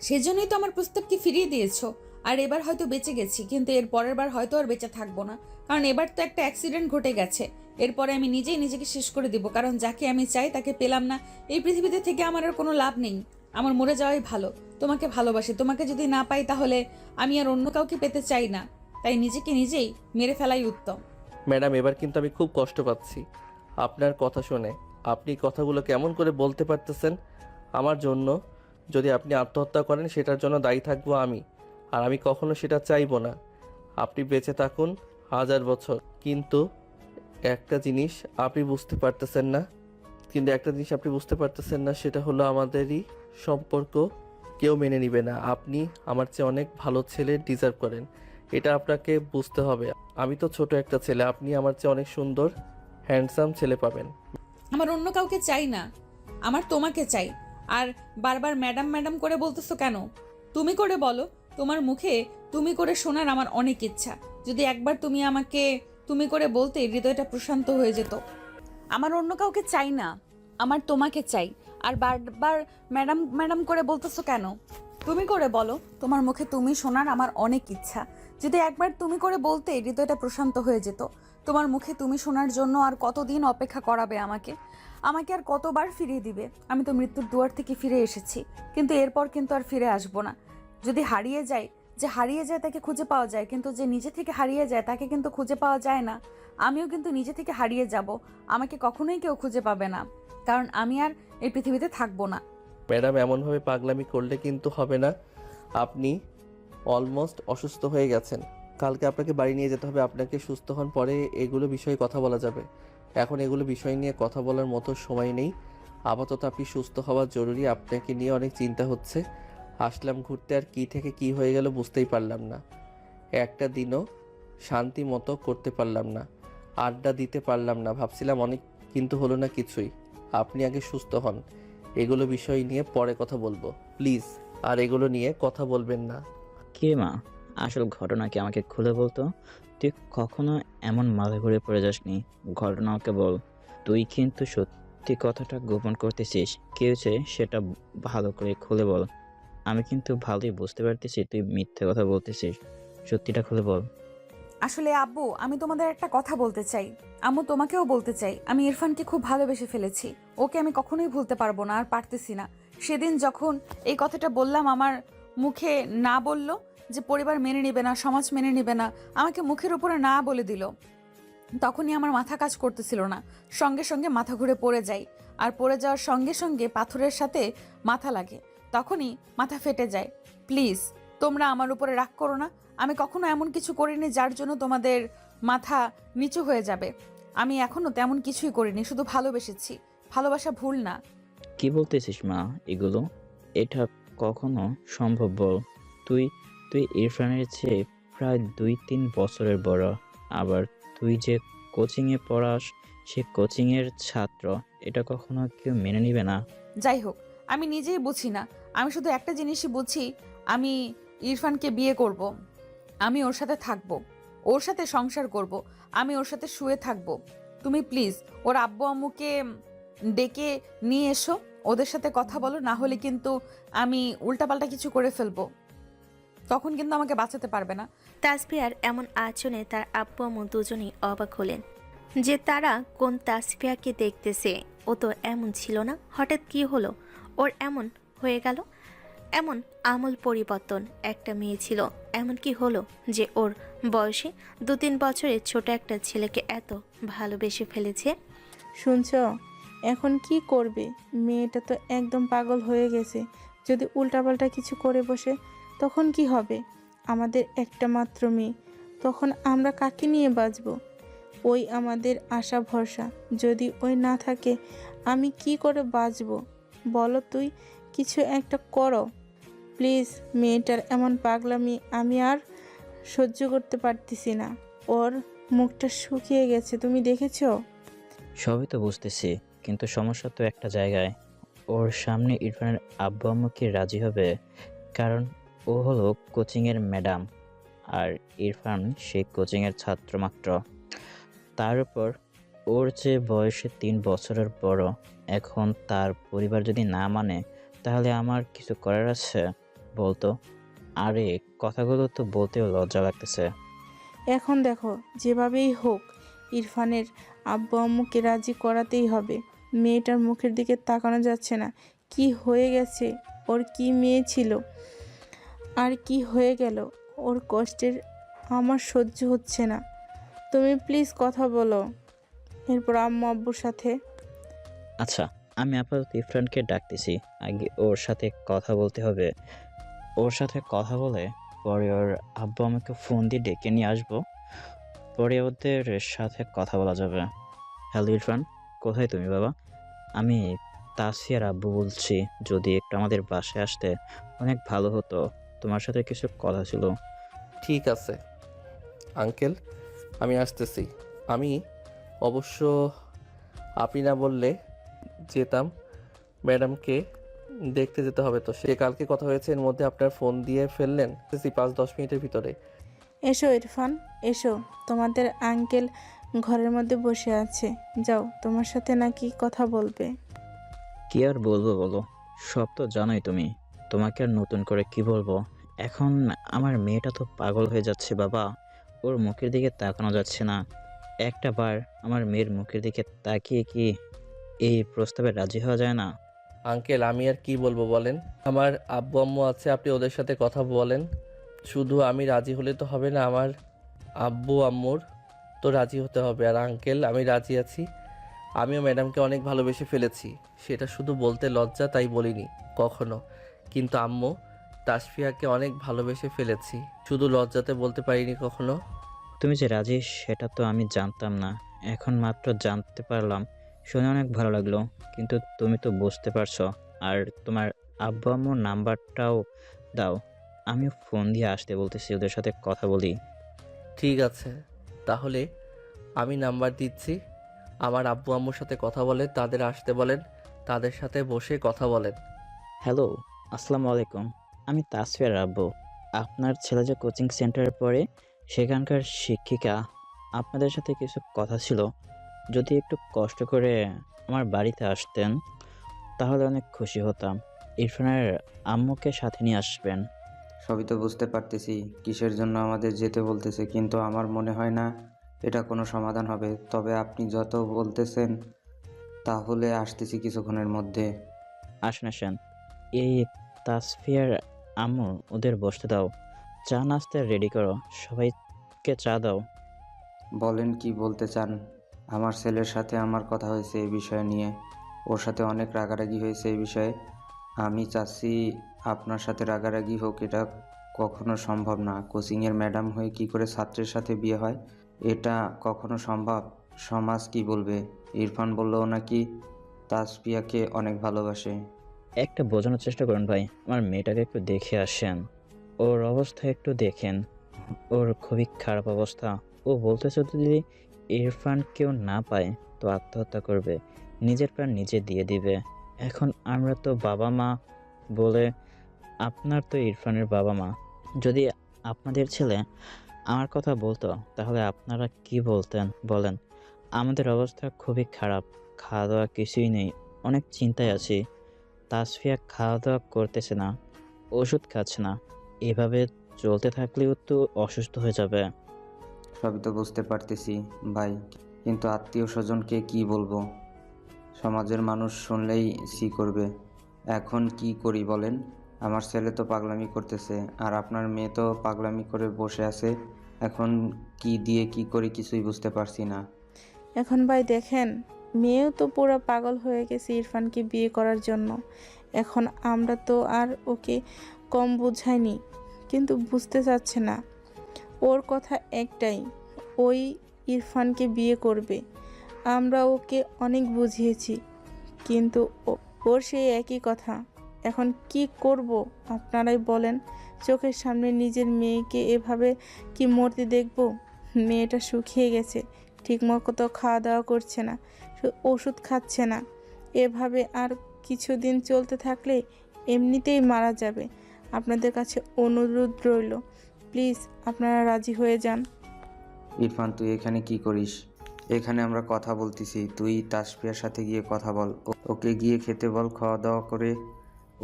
সেজন্যই তো আমার প্রস্তাবকে ফিরিয়ে দিয়েছো। আর এবার হয়তো বেঁচে গেছি, কিন্তু এর পরের বার হয়তো আর বেঁচে থাকবো না। কারণ এবার তো একটা অ্যাক্সিডেন্ট ঘটে গেছে। এরপরে আমি নিজেই নিজেকে শেষ করে দিব, কারণ যাকে আমি চাই তাকে পেলাম না। এই পৃথিবীতে থেকে আমার আর কোনো লাভ নেই। আমার মরে যাওয়াই ভালো। তোমাকে ভালোবাসি, তোমাকে যদি না পাই তাহলে আমি আর অন্য কাউকে পেতে চাই না। তাই নিজেকে নিজেই মেরে ফেলাই উত্তম। ম্যাডাম, এবার কিন্তু আমি খুব কষ্ট পাচ্ছি আপনার কথা শুনে। আপনি কথাগুলো কেমন করে বলতে পারতেছেন আমার জন্য? যদি আপনি আত্মহত্যা করেন সেটার জন্য দায়ী থাকবো আমি, আর আমি কখনো সেটা চাইবো না। আপনি বেঁচে থাকুন 1000 বছর, কিন্তু একটা জিনিস আপনি বুঝতে পারতেছেন না। সেটা হলো আমাদেরই সম্পর্ক কেউ মেনে নিবে না। আপনি আমার চেয়ে অনেক ভালো ছেলে ডিজার্ভ করেন, এটা আপনাকে বুঝতে হবে। আমি তো ছোট একটা ছেলে, আপনি আমার চেয়ে অনেক সুন্দর হ্যান্ডসাম ছেলে পাবেন। আমার অন্য কাউকে চাই না, আমার তোমাকে চাই। আর বারবার ম্যাডাম ম্যাডাম করে বলতেছো কেন? তুমি করে বলো। তোমার মুখে তুমি করে শোনার আমার অনেক ইচ্ছা। যদি একবার তুমি আমাকে তুমি করে বলতে, হৃদয়টা প্রশান্ত হয়ে যেত। আমার অন্য কাউকে চাই না, আমার তোমাকে চাই। আর বারবার ম্যাডাম ম্যাডাম করে বলতেছো কেন? তুমি করে বলো। তোমার মুখে তুমি শোনার আমার অনেক ইচ্ছা। যদি একবার তুমি করে বলতে, হৃদয়টা প্রশান্ত হয়ে যেত। তোমার মুখে তুমি শোনার জন্য আর কতদিন অপেক্ষা করাবে আমাকে? আমাকে আর কতবার ফিরিয়ে দিবে? আমি তো মৃত্যুর দুয়ার থেকে ফিরে এসেছি, কিন্তু এরপর কিন্তু আর ফিরে আসবো না। যদি হারিয়ে যায়, যে হারিয়ে যায় তাকে খুঁজে পাওয়া যায়, কিন্তু যে নিজে থেকে হারিয়ে যায় তাকে কিন্তু খুঁজে পাওয়া যায় না। আমিও কিন্তু নিজে থেকে হারিয়ে যাব। আমাকে কখনোই কেউ খুঁজে পাবে না, কারণ আমি আর এই পৃথিবীতে থাকবো না। ম্যাডাম, এমনভাবে পাগলামি করলে কিন্তু হবে না। আপনি অলমোস্ট অসুস্থ হয়ে গেছেন, কালকে আপনাকে বাড়ি নিয়ে যেতে হবে। আপনাকে সুস্থ হন, পরে এগুলো বিষয়ে কথা বলা যাবে। এখন এগুলো বিষয় নিয়ে কথা বলার মতো সময় নেই। আপাতত আপনি সুস্থ হওয়া জরুরি। আপনাকে নিয়ে অনেক চিন্তা হচ্ছে। আসলাম ঘুরতে, আর কি থেকে কি হয়ে গেল বুঝতেই পারলাম না। একটা দিনও শান্তি মতো করতে পারলাম না, আড্ডা দিতে পারলাম না। ভাবছিলাম অনেক, কিন্তু হলো না কিছুই। আপনি আগে সুস্থ হন, এগুলো বিষয় নিয়ে পরে কথা বলবো প্লিজ। আর এগুলো নিয়ে কথা বলবেন না। কে মা, আসল ঘটনা কি আমাকে খুলে বলতো? তুই কখনো এমন মাথা ঘুরে পড়ে যাসনি, ঘটনা আমাকে বল। তুই কিন্তু সত্যি কথাটা গোপন করতেছিস, কি হয়েছে সেটা ভালো করে খুলে বল। আমি কিন্তু ভালোই বুঝতে পারতেছি তুই মিথ্যে কথা বলতেছিস, সত্যিটা খুলে বল। আসলে আব্বু, আমি তোমাদের একটা কথা বলতে চাই। আম্মু, তোমাকেও বলতে চাই। আমি ইরফানকে খুব ভালোবেসে ফেলেছি। ওকে আমি কখনোই ভুলতে পারবো না, আর পারতেছি না। সেদিন যখন এই কথাটা বললাম, আমার মুখে না বলল যে পরিবার মেনে নেবে না, সমাজ মেনে নেবে না, আমাকে মুখের উপরে না বলে দিল। তখনই আমার মাথা কাজ করতেছিল না, সঙ্গে সঙ্গে মাথা ঘুরে পড়ে যাই, আর পড়ে যাওয়ার সঙ্গে সঙ্গে পাথরের সাথে মাথা লাগে, তখনই মাথা ফেটে যায়। প্লিজ তোমরা আমার উপরে রাগ করো না, আমি কখনো এমন কিছু করিনি যার জন্য তোমাদের মাথা নিচু হয়ে যাবে। আমি এখনো তেমন কিছুই করিনি, শুধু ভালোবেসেছি। ভালোবাসা ভুল না। কি বলতেছিস মা এগুলো? এটা কখনো সম্ভব বল? তুই তুই ইরফানের চেয়ে প্রায় 2-3 বছরের বড়। আবার তুই যে কোচিংয়ে পড়াস, সে কোচিংয়ের ছাত্র। এটা কখনো কেউ মেনে নিবে না। যাই হোক, আমি নিজেই বুঝি না, আমি শুধু একটা জিনিসই বুঝি, আমি ইরফানকে বিয়ে করব, আমি ওর সাথে থাকব, ওর সাথে সংসার করব, আমি ওর সাথে শুয়ে থাকব। তুমি প্লিজ ওর আব্বু আম্মুকে ডেকে নিয়ে এসো, ওদের সাথে কথা বলো, না হলে কিন্তু আমি উল্টাপাল্টা কিছু করে ফেলবো, তখন কিন্তু আমাকে বাঁচাতে পারবে না। তাসফিয়ার এমন আচরণে তার আব্বু আম্মু দুজনেই অবাক হলেন যে তারা কোন তাসফিয়াকে দেখতেছে। ও তো এমন ছিল না, হঠাৎ কি হলো ওর এমন হয়ে গেল? এমন আমূল পরিবর্তন। একটা মেয়ে ছিল, এমন কি হলো যে ওর বয়সে 2-3 বছরের ছোট একটা ছেলেকে এত ভালোবেসে ফেলেছে? শুনছ, এখন কি করবে? মেয়েটা তো একদম পাগল হয়ে গেছে। যদি উল্টাপাল্টা কিছু করে বসে তখন কি হবে? আমাদের একটা মাত্র মেয়ে, তখন আমরা কাকে নিয়ে বাঁচব? ওই আমাদের আশা ভরসা। যদি ওই না থাকে আমি কি করে বাঁচব? বলো, তুই কিছু একটা করো প্লিজ। মেয়েটার এমন পাগলামি আমি আর সহ্য করতে পারতেছি না। ওর মুখটা শুকিয়ে গেছে, তুমি দেখেছো? সবই তো বুঝতেছি, কিন্তু সমস্যা তো একটা জায়গায়। ওর সামনে ইরফানের আব্বু আম্মু কি রাজি হবে? কারণ ও হলো কোচিংয়ের ম্যাডাম, আর ইরফান সেই কোচিংয়ের ছাত্র মাত্র। তার উপর ওর যে বয়সে 3 বছরের বড়। এখন তার পরিবার যদি না মানে, তাহলে আমার কিছু করার আছে বলতো? আরে কথাগুলো তো বলতেও লজ্জা লাগতেছে। এখন দেখো, যেভাবেই হোক ইরফানের আব্বু আম্মুকে রাজি করাতেই হবে। মেয়েটার মুখের দিকে তাকানো যাচ্ছে না। কি হয়ে গেছে ওর? কি মেয়ে ছিল আর কি হয়ে গেল ওর? কষ্টের আমার সহ্য হচ্ছে না। তুমি প্লিজ কথা বলো এরপর আম্মু আব্বুর সাথে। আচ্ছা, আমি আপাতত ইরফানকে ডাকতেছি, আগে ওর সাথে কথা বলতে হবে। ওর সাথে কথা বলে পরে ওর আব্বু আমাকে ফোন দিয়ে ডেকে নিয়ে আসবো, পরে ওদের সাথে কথা বলা যাবে। হ্যালো ইরফান, কোথায় তুমি বাবা? আমি তাসফিয়ার আব্বু বলছি। যদি একটু আমাদের বাসায় আসতে অনেক ভালো হতো, তোমার সাথে কিছু কথা ছিল। ঠিক আছে আঙ্কেল, আমি আসতেছি। আমি অবশ্য আপনি না বললে যেতাম, ম্যাডামকে দেখতে যেতে হবে, তো সে কালকে কথা হয়েছে, এর মধ্যে আপনার ফোন দিয়ে ফেললেন 5-10 মিনিটের ভিতরে। এসো ইরফান, এসো। তোমাদের আঙ্কেল ঘরের মধ্যে বসে আছে, যাও, তোমার সাথে নাকি কথা বলবে। কি আর বলবো বলো, সব তো জানোই তুমি। তোমাকে আর নতুন করে কি বলবো? এখন আমার মেয়েটা তো পাগল হয়ে যাচ্ছে বাবা। ওর মুখের দিকে তাকানো যাচ্ছে না। একটা বার আমার মেয়ের মুখের দিকে তাকিয়ে কি এই প্রস্তাবে রাজি হওয়া যায় না? আঙ্কেল আমি আর কি বলবো বলেন, আমার আব্বু আম্মু আছে, আপনি ওদের সাথে কথা বলেন। শুধু আমি রাজি হলে তো হবে না, আমার আব্বু আম্মুর তো রাজি হতে হবে। আর আঙ্কেল আমি রাজি আছি, আমিও ম্যাডামকে অনেক ভালোবেসে ফেলেছি, সেটা শুধু বলতে লজ্জা তাই বলিনি কখনো। কিন্তু আম্মু তাসফিয়াকে অনেক ভালোবেসে ফেলেছি, শুধু লজ্জাতে বলতে পারিনি কখনো। তুমি যে রাজি সেটা তো আমি জানতাম না, এখন মাত্র জানতে পারলাম। শুনে অনেক ভালো লাগলো, কিন্তু তুমি তো বুঝতে পারছো। আর তোমার আব্বু আম্মুর নাম্বারটাও দাও, আমি ফোন দিয়ে আসতে বলতেছি, ওদের সাথে কথা বলি। ঠিক আছে, তাহলে আমি নাম্বার দিচ্ছি, আমার আব্বু আম্মুর সাথে কথা বলেন, তাদের আসতে বলেন, তাদের সাথে বসে কথা বলেন। হ্যালো, আসসালামু আলাইকুম। আমি তাসফিয়ার আব্বু। আপনার ছেলে যে কোচিং সেন্টারে পড়ে, সেখানকার শিক্ষিকা। আপনাদের সাথে কিছু কথা ছিল। যদি একটু কষ্ট করে আমার বাড়িতে আসতেন তাহলে অনেক খুশি হতাম। ইরফানের আম্মুকে সাথে নিয়ে আসবেন। সবই তো বুঝতে পারতেছি কিসের জন্য আমাদের যেতে বলতেছে, কিন্তু আমার মনে হয় না এটা কোনো সমাধান হবে। তবে আপনি যত বলতেছেন তাহলে আসতেছি কিছুক্ষণের মধ্যে। আসেন আসেন। এই তাসফিয়ার আম্মু, ওদের বসতে দাও। চা নাস্তা রেডি করো, সবাইকে চা দাও। বলেন কি বলতে চান? আমার ছেলের সাথে আমার কথা হয়েছে এই বিষয় নিয়ে। ওর সাথে অনেক রাগারাগি হয়েছে এই বিষয়ে। আমি চাচ্ছি আপনার সাথে রাগারাগি হোক, এটা কখনো সম্ভব না। কোচিংয়ের ম্যাডাম হয়ে কি করে ছাত্রের সাথে বিয়ে হয়? এটা কখনো সম্ভব? সমাজ কি বলবে? ইরফান বলল ও নাকি তাসফিয়াকে অনেক ভালোবাসে। একটা বোঝানোর চেষ্টা করুন ভাই, আমার মেয়েটাকে একটু দেখে আসেন, ওর অবস্থা একটু দেখেন, ওর খুবই খারাপ অবস্থা। ও বলতেছে যদি ইরফান কেউ না পায় তো আত্মহত্যা করবে, নিজের প্রাণ নিজে দিয়ে দিবে। এখন আমরা তো বাবা মা বলে, আপনার তো ইরফানের বাবা মা, যদি আপনাদের ছেলে আমার কথা বলতো তাহলে আপনারা কি বলতেন বলেন? আমাদের অবস্থা খুবই খারাপ, খাওয়া দাওয়া কিছুই নেই, অনেক চিন্তায় আছি। তাসফিয়া খাওয়া দাওয়া করতেছে না, ওষুধ খাচ্ছে না, এভাবে চলতে থাকলেও তো অসুস্থ হয়ে যাবে। সবই তো বুঝতে পারতেছি ভাই, কিন্তু আত্মীয় স্বজনকে কি বলবো? সমাজের মানুষ শুনলেই সি করবে। এখন কি করি বলেন? আমার ছেলে তো পাগলামি করতেছে, আর আপনার মেয়ে তো পাগলামি করে বসে আছে। এখন কি দিয়ে কি করি কিছুই বুঝতে পারছি না। এখন ভাই দেখেন, মেয়েও তো পুরো পাগল হয়ে গেছে ইরফানকে বিয়ে করার জন্য। এখন আমরা তো আর ওকে কম বুঝাইনি, কিন্তু বুঝতে চাচ্ছে না। ওর কথা একটাই, ওই ইরফানকে বিয়ে করবে। আমরা ওকে অনেক বুঝিয়েছি, কিন্তু ওর সেই একই কথা। এখন কি করব আপনারাই বলেন? চোখের সামনে নিজের মেয়েকে এভাবে কি মরতে দেখব? মেয়েটা শুকিয়ে গেছে, ঠিকমতো খাওয়া দাওয়া করছে না, ওষুধ খাচ্ছে না। এভাবে আর কিছুদিন চলতে থাকলে এমনিতেই মারা যাবে। আপনাদের কাছে অনুরোধ রইল, প্লিজ আপনারা রাজি হয়ে যান। ইরফান, তুই এখানে কি করিস? এখানে আমরা কথা বলতেছি, তুই তাসফিয়ার সাথে গিয়ে কথা বল। ওকে গিয়ে খেতে বল, খাওয়া দাওয়া করে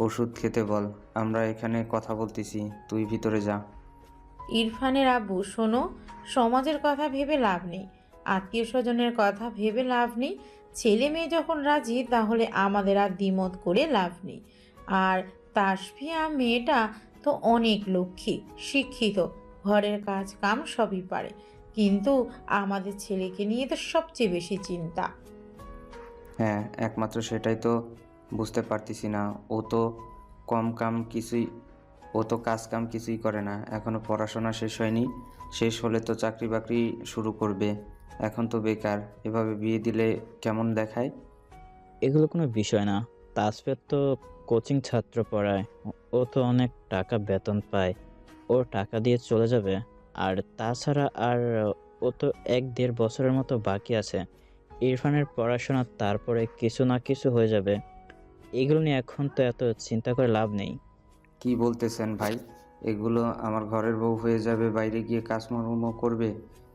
ওষুধ খেতে বল। আমরা এখানে কথা বলতেছি, তুই ভিতরে যা। ইরফানের আব্বু, শোনো, সমাজের কথা ভেবে লাভ নেই, আত্মীয় স্বজনের কথা ভেবে লাভ নেই। ছেলে মেয়ে যখন রাজি তাহলে আমাদের আর দ্বিমত করে লাভ নেই। আর তাসফিয়া মেয়েটা তো অনেক লক্ষ্মী, শিক্ষিত, ঘরের কাজ কাম সবই পারে, কিন্তু আমাদের ছেলেকে নিয়ে তো সবচেয়ে বেশি চিন্তা। হ্যাঁ, একমাত্র সেটাই তো বুঝতে পারতেছি না। ও তো কাজ কাম কিছুই করে না। এখনো পড়াশোনা শেষ হয়নি। শেষ হলে তো চাকরি বাকরি শুরু করবে। এখন তো বেকার। এভাবে বিয়ে দিলে কেমন দেখায়? এগুলো কোনো বিষয় না। তাসফিয়া তো কোচিং ছাত্র পড়ায়, ও তো অনেক টাকা বেতন পায়, ওর টাকা দিয়ে চলে যাবে। আর তাছাড়া আর ও তো 1-1.5 বছরের মতো বাকি আছে ইরফানের পড়াশোনা, তারপরে কিছু না কিছু হয়ে যাবে। এগুলো নিয়ে এখন তো এত চিন্তা করে লাভ নেই। কি বলতেছেন ভাই? এগুলো আমার ঘরের বউ হয়ে যাবে, বাইরে গিয়ে কাজকর্ম করবে?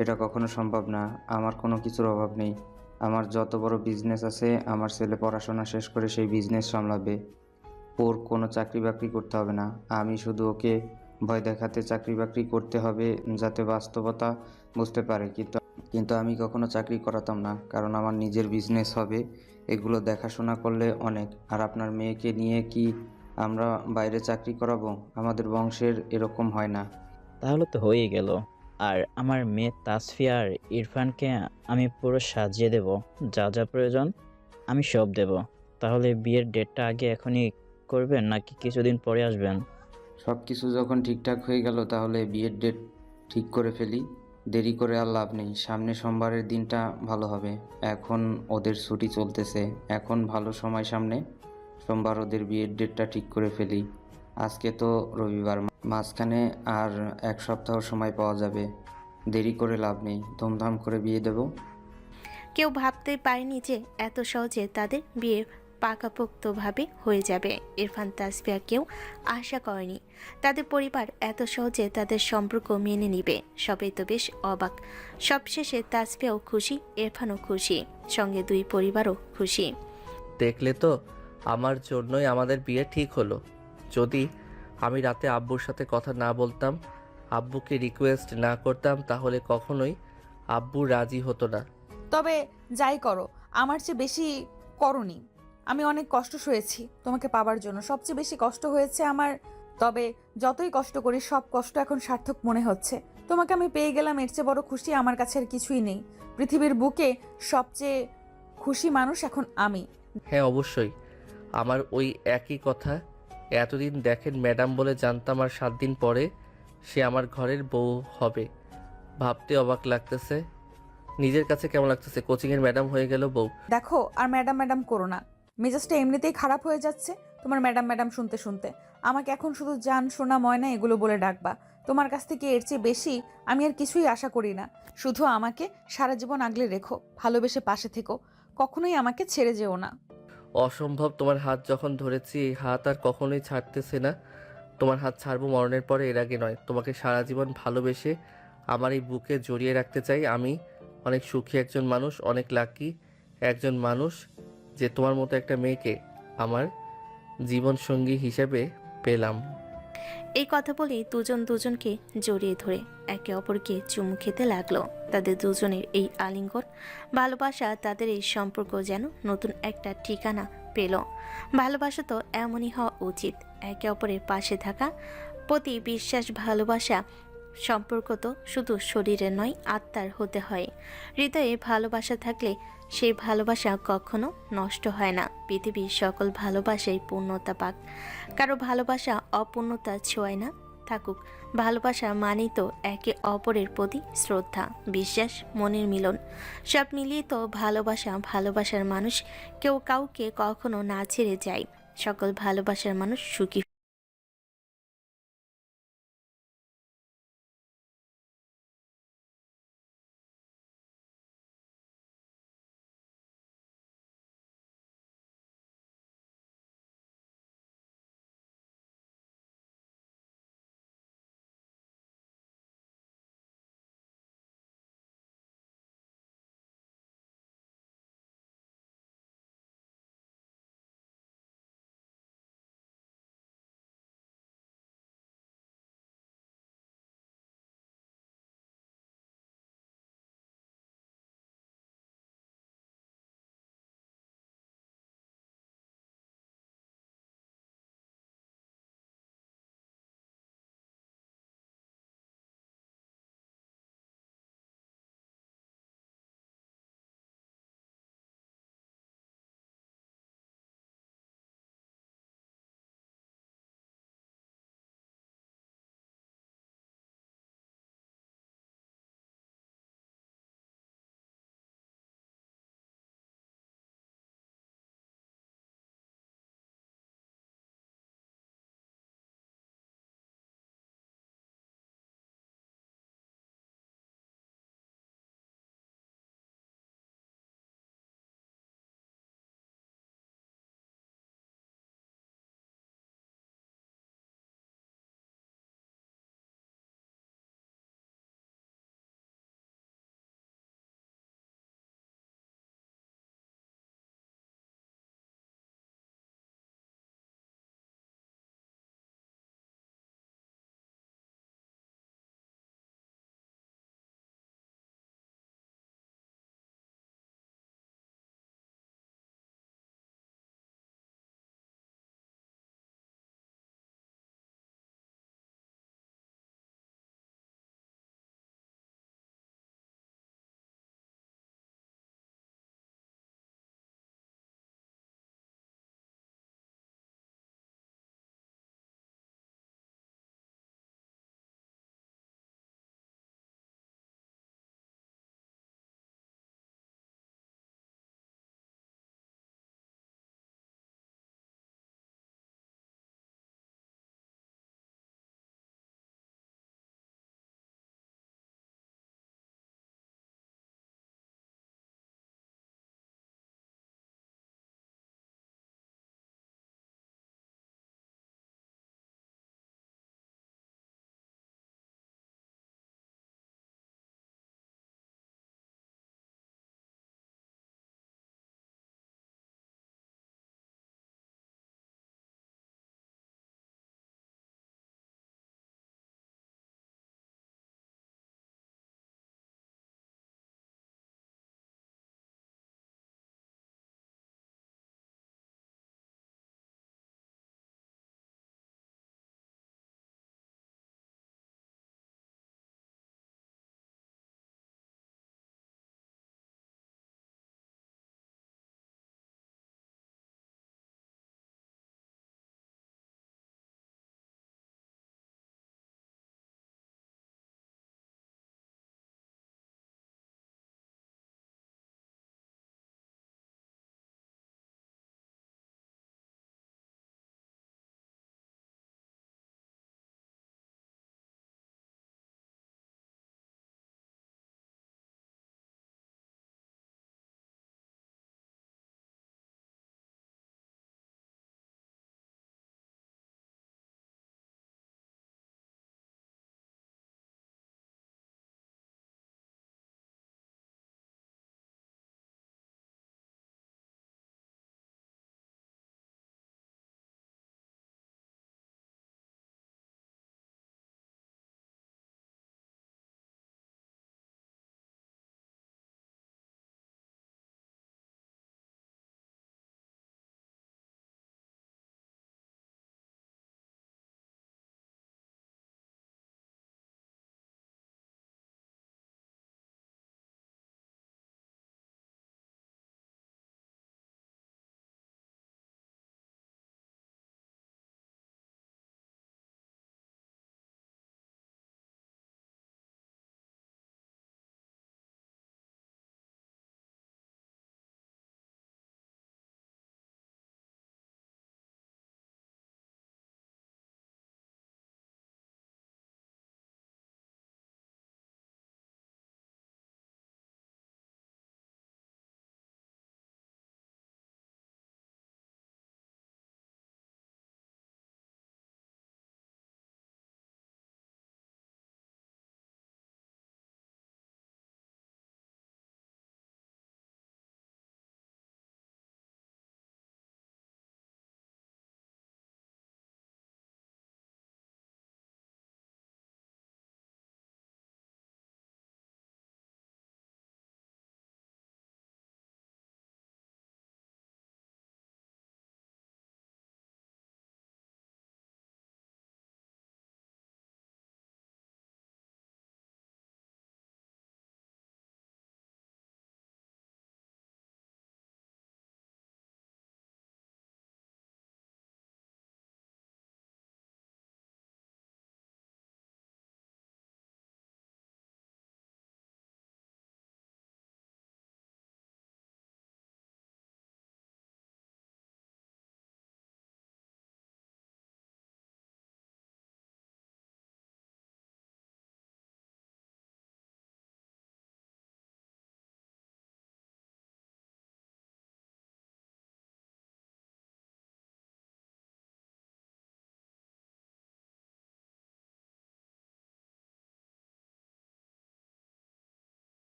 এটা কখনো সম্ভব না। আমার কোনো কিছুর অভাব নেই। আমার যত বড় বিজনেস আছে, আমার ছেলে পড়াশোনা শেষ করে সেই বিজনেস সামলাবে। ওর কোনো চাকরি বাকরি করতে হবে না। আমি শুধু ওকে ভয় দেখাতে চাকরি বাকরি করতে হবে, যাতে বাস্তবতা বুঝতে পারে। কিন্তু আমি কখনো চাকরি করাতাম না, কারণ আমার নিজের বিজনেস হবে। এগুলো দেখাশোনা করলে অনেক। আর আপনার মেয়েকে নিয়ে কি আমরা বাইরে চাকরি করাবো? আমাদের বংশের এরকম হয় না। তাহলে তো হয়েই গেল। আর আমার মেয়ে তাসফিয়া আর ইরফানকে আমি পুরো সাজিয়ে দেব, যা যা প্রয়োজন আমি সব দেব। তাহলে বিয়ের ডেটটা আগে এখনই করবেন নাকি কিছুদিন পরে আসবেন? সব কিছু যখন ঠিকঠাক হয়ে গেল, তাহলে বিয়ের ডেট ঠিক করে ফেলি। দেরি করে আর লাভ নেই। সামনে সোমবারের দিনটা ভালো হবে। এখন ওদের ছুটি চলতেছে, এখন ভালো সময় সামনে। সোমবার ওদের বিয়ের ডেটটা ঠিক করে ফেলি। আজকে তো রবিবার, মাঝখানে আর 1 সপ্তাহ সময় পাওয়া যাবে। দেরি করে লাভ নেই, ধুমধাম করে বিয়ে দেব। কেউ ভাবতে পারেনি যে এত সহজে তাদের বিয়ে পাকাপোক্তভাবে হয়ে যাবে। ইরফান তাসফিয়া কেউ আশা করেনি তাদের পরিবার এত সহজে তাদের সম্পর্ক মেনে নিবে। সবাই তো বেশ অবাক। সবশেষে তাসফিয়াও খুশি, ইরফানও খুশি, সঙ্গে দুই পরিবারও খুশি। দেখলে তো, আমার জন্যই আমাদের বিয়ে ঠিক হলো। যদি আমি রাতে আব্বুর সাথে কথা না বলতাম, আব্বুকে রিকোয়েস্ট না করতাম, তাহলে কখনোই আব্বু রাজি হতো না। তবে যাই করো, আমার চেয়ে বেশি করনি। আমি অনেক কষ্ট সয়েছি তোমাকে পাবার জন্য। সবচেয়ে বেশি কষ্ট হয়েছে আমার তবে যতই কষ্ট করি সব কষ্ট এখন সার্থক মনে হচ্ছে। তোমাকে আমি পেয়ে গেলাম, এর চেয়ে বড় খুশি আমার কাছে আর কিছুই নেই। পৃথিবীর বুকে সবচেয়ে খুশি মানুষ এখন আমি। হ্যাঁ অবশ্যই, আমার ওই একই কথা। এতদিন দেখেন ম্যাডাম বলে জানতাম, আর 7 দিন পরে সে আমার ঘরের বউ হবে। ভাবতে অবাক লাগতেছে। নিজের কাছে কেমন লাগতেছে, কোচিংয়ের ম্যাডাম হয়ে গেল বউ। দেখো আর ম্যাডাম ম্যাডাম করো না, মেজাজটা এমনিতেই খারাপ হয়ে যাচ্ছে তোমার ম্যাডাম ম্যাডাম শুনতে শুনতে। আমাকে এখন শুধু জান, সোনা, ময়না এগুলো বলে ডাকবা। তোমার কাছ থেকে এর চেয়ে বেশি আমি আর কিছুই আশা করি না। শুধু আমাকে সারা জীবন আগলে রেখো, ভালোবেসে পাশে থেকো, কখনোই আমাকে ছেড়ে যেও না। অসম্ভব, তোমার হাত যখন ধরেছি এই হাত আর কখনোই ছাড়তেছে না। তোমার হাত ছাড়বো মরণের পরে, এর আগে নয়। তোমাকে সারা জীবন ভালোবেসে আমার এই বুকে জড়িয়ে রাখতে চাই। আমি অনেক সুখী একজন মানুষ, অনেক লাকি একজন মানুষ যে তোমার মতো একটা মেয়েকে আমার জীবন সঙ্গী হিসেবে পেলাম। এই কথা বলেই দুজন দুজনকে জড়িয়ে ধরে একে অপরকে চুমু খেতে লাগলো। তাদের দুজনের এই আলিঙ্গন, ভালোবাসা, তাদের এই সম্পর্ক যেন নতুন একটা ঠিকানা পেল। ভালোবাসা তো এমনই হওয়া উচিত, একে অপরের পাশে থাকা, প্রতি বিশ্বাস, ভালোবাসা। সম্পর্ক তো শুধু শরীরের নয়, আত্মার হতে হয়। হৃদয়ে ভালোবাসা থাকলে সেই ভালোবাসা কখনো নষ্ট হয় না। পৃথিবীর সকল ভালোবাসাই পূর্ণতা পাক, কারো ভালোবাসা অপূর্ণতা ছোঁয় না। থাকুক ভালোবাসা, মানেই তো একে অপরের প্রতি শ্রদ্ধা, বিশ্বাস, মনের মিলন। সব মিলিয়ে তো ভালোবাসা। ভালোবাসার মানুষ কেউ কাউকে কখনো না ছেড়ে যায়। সকল ভালোবাসার মানুষ সুখী।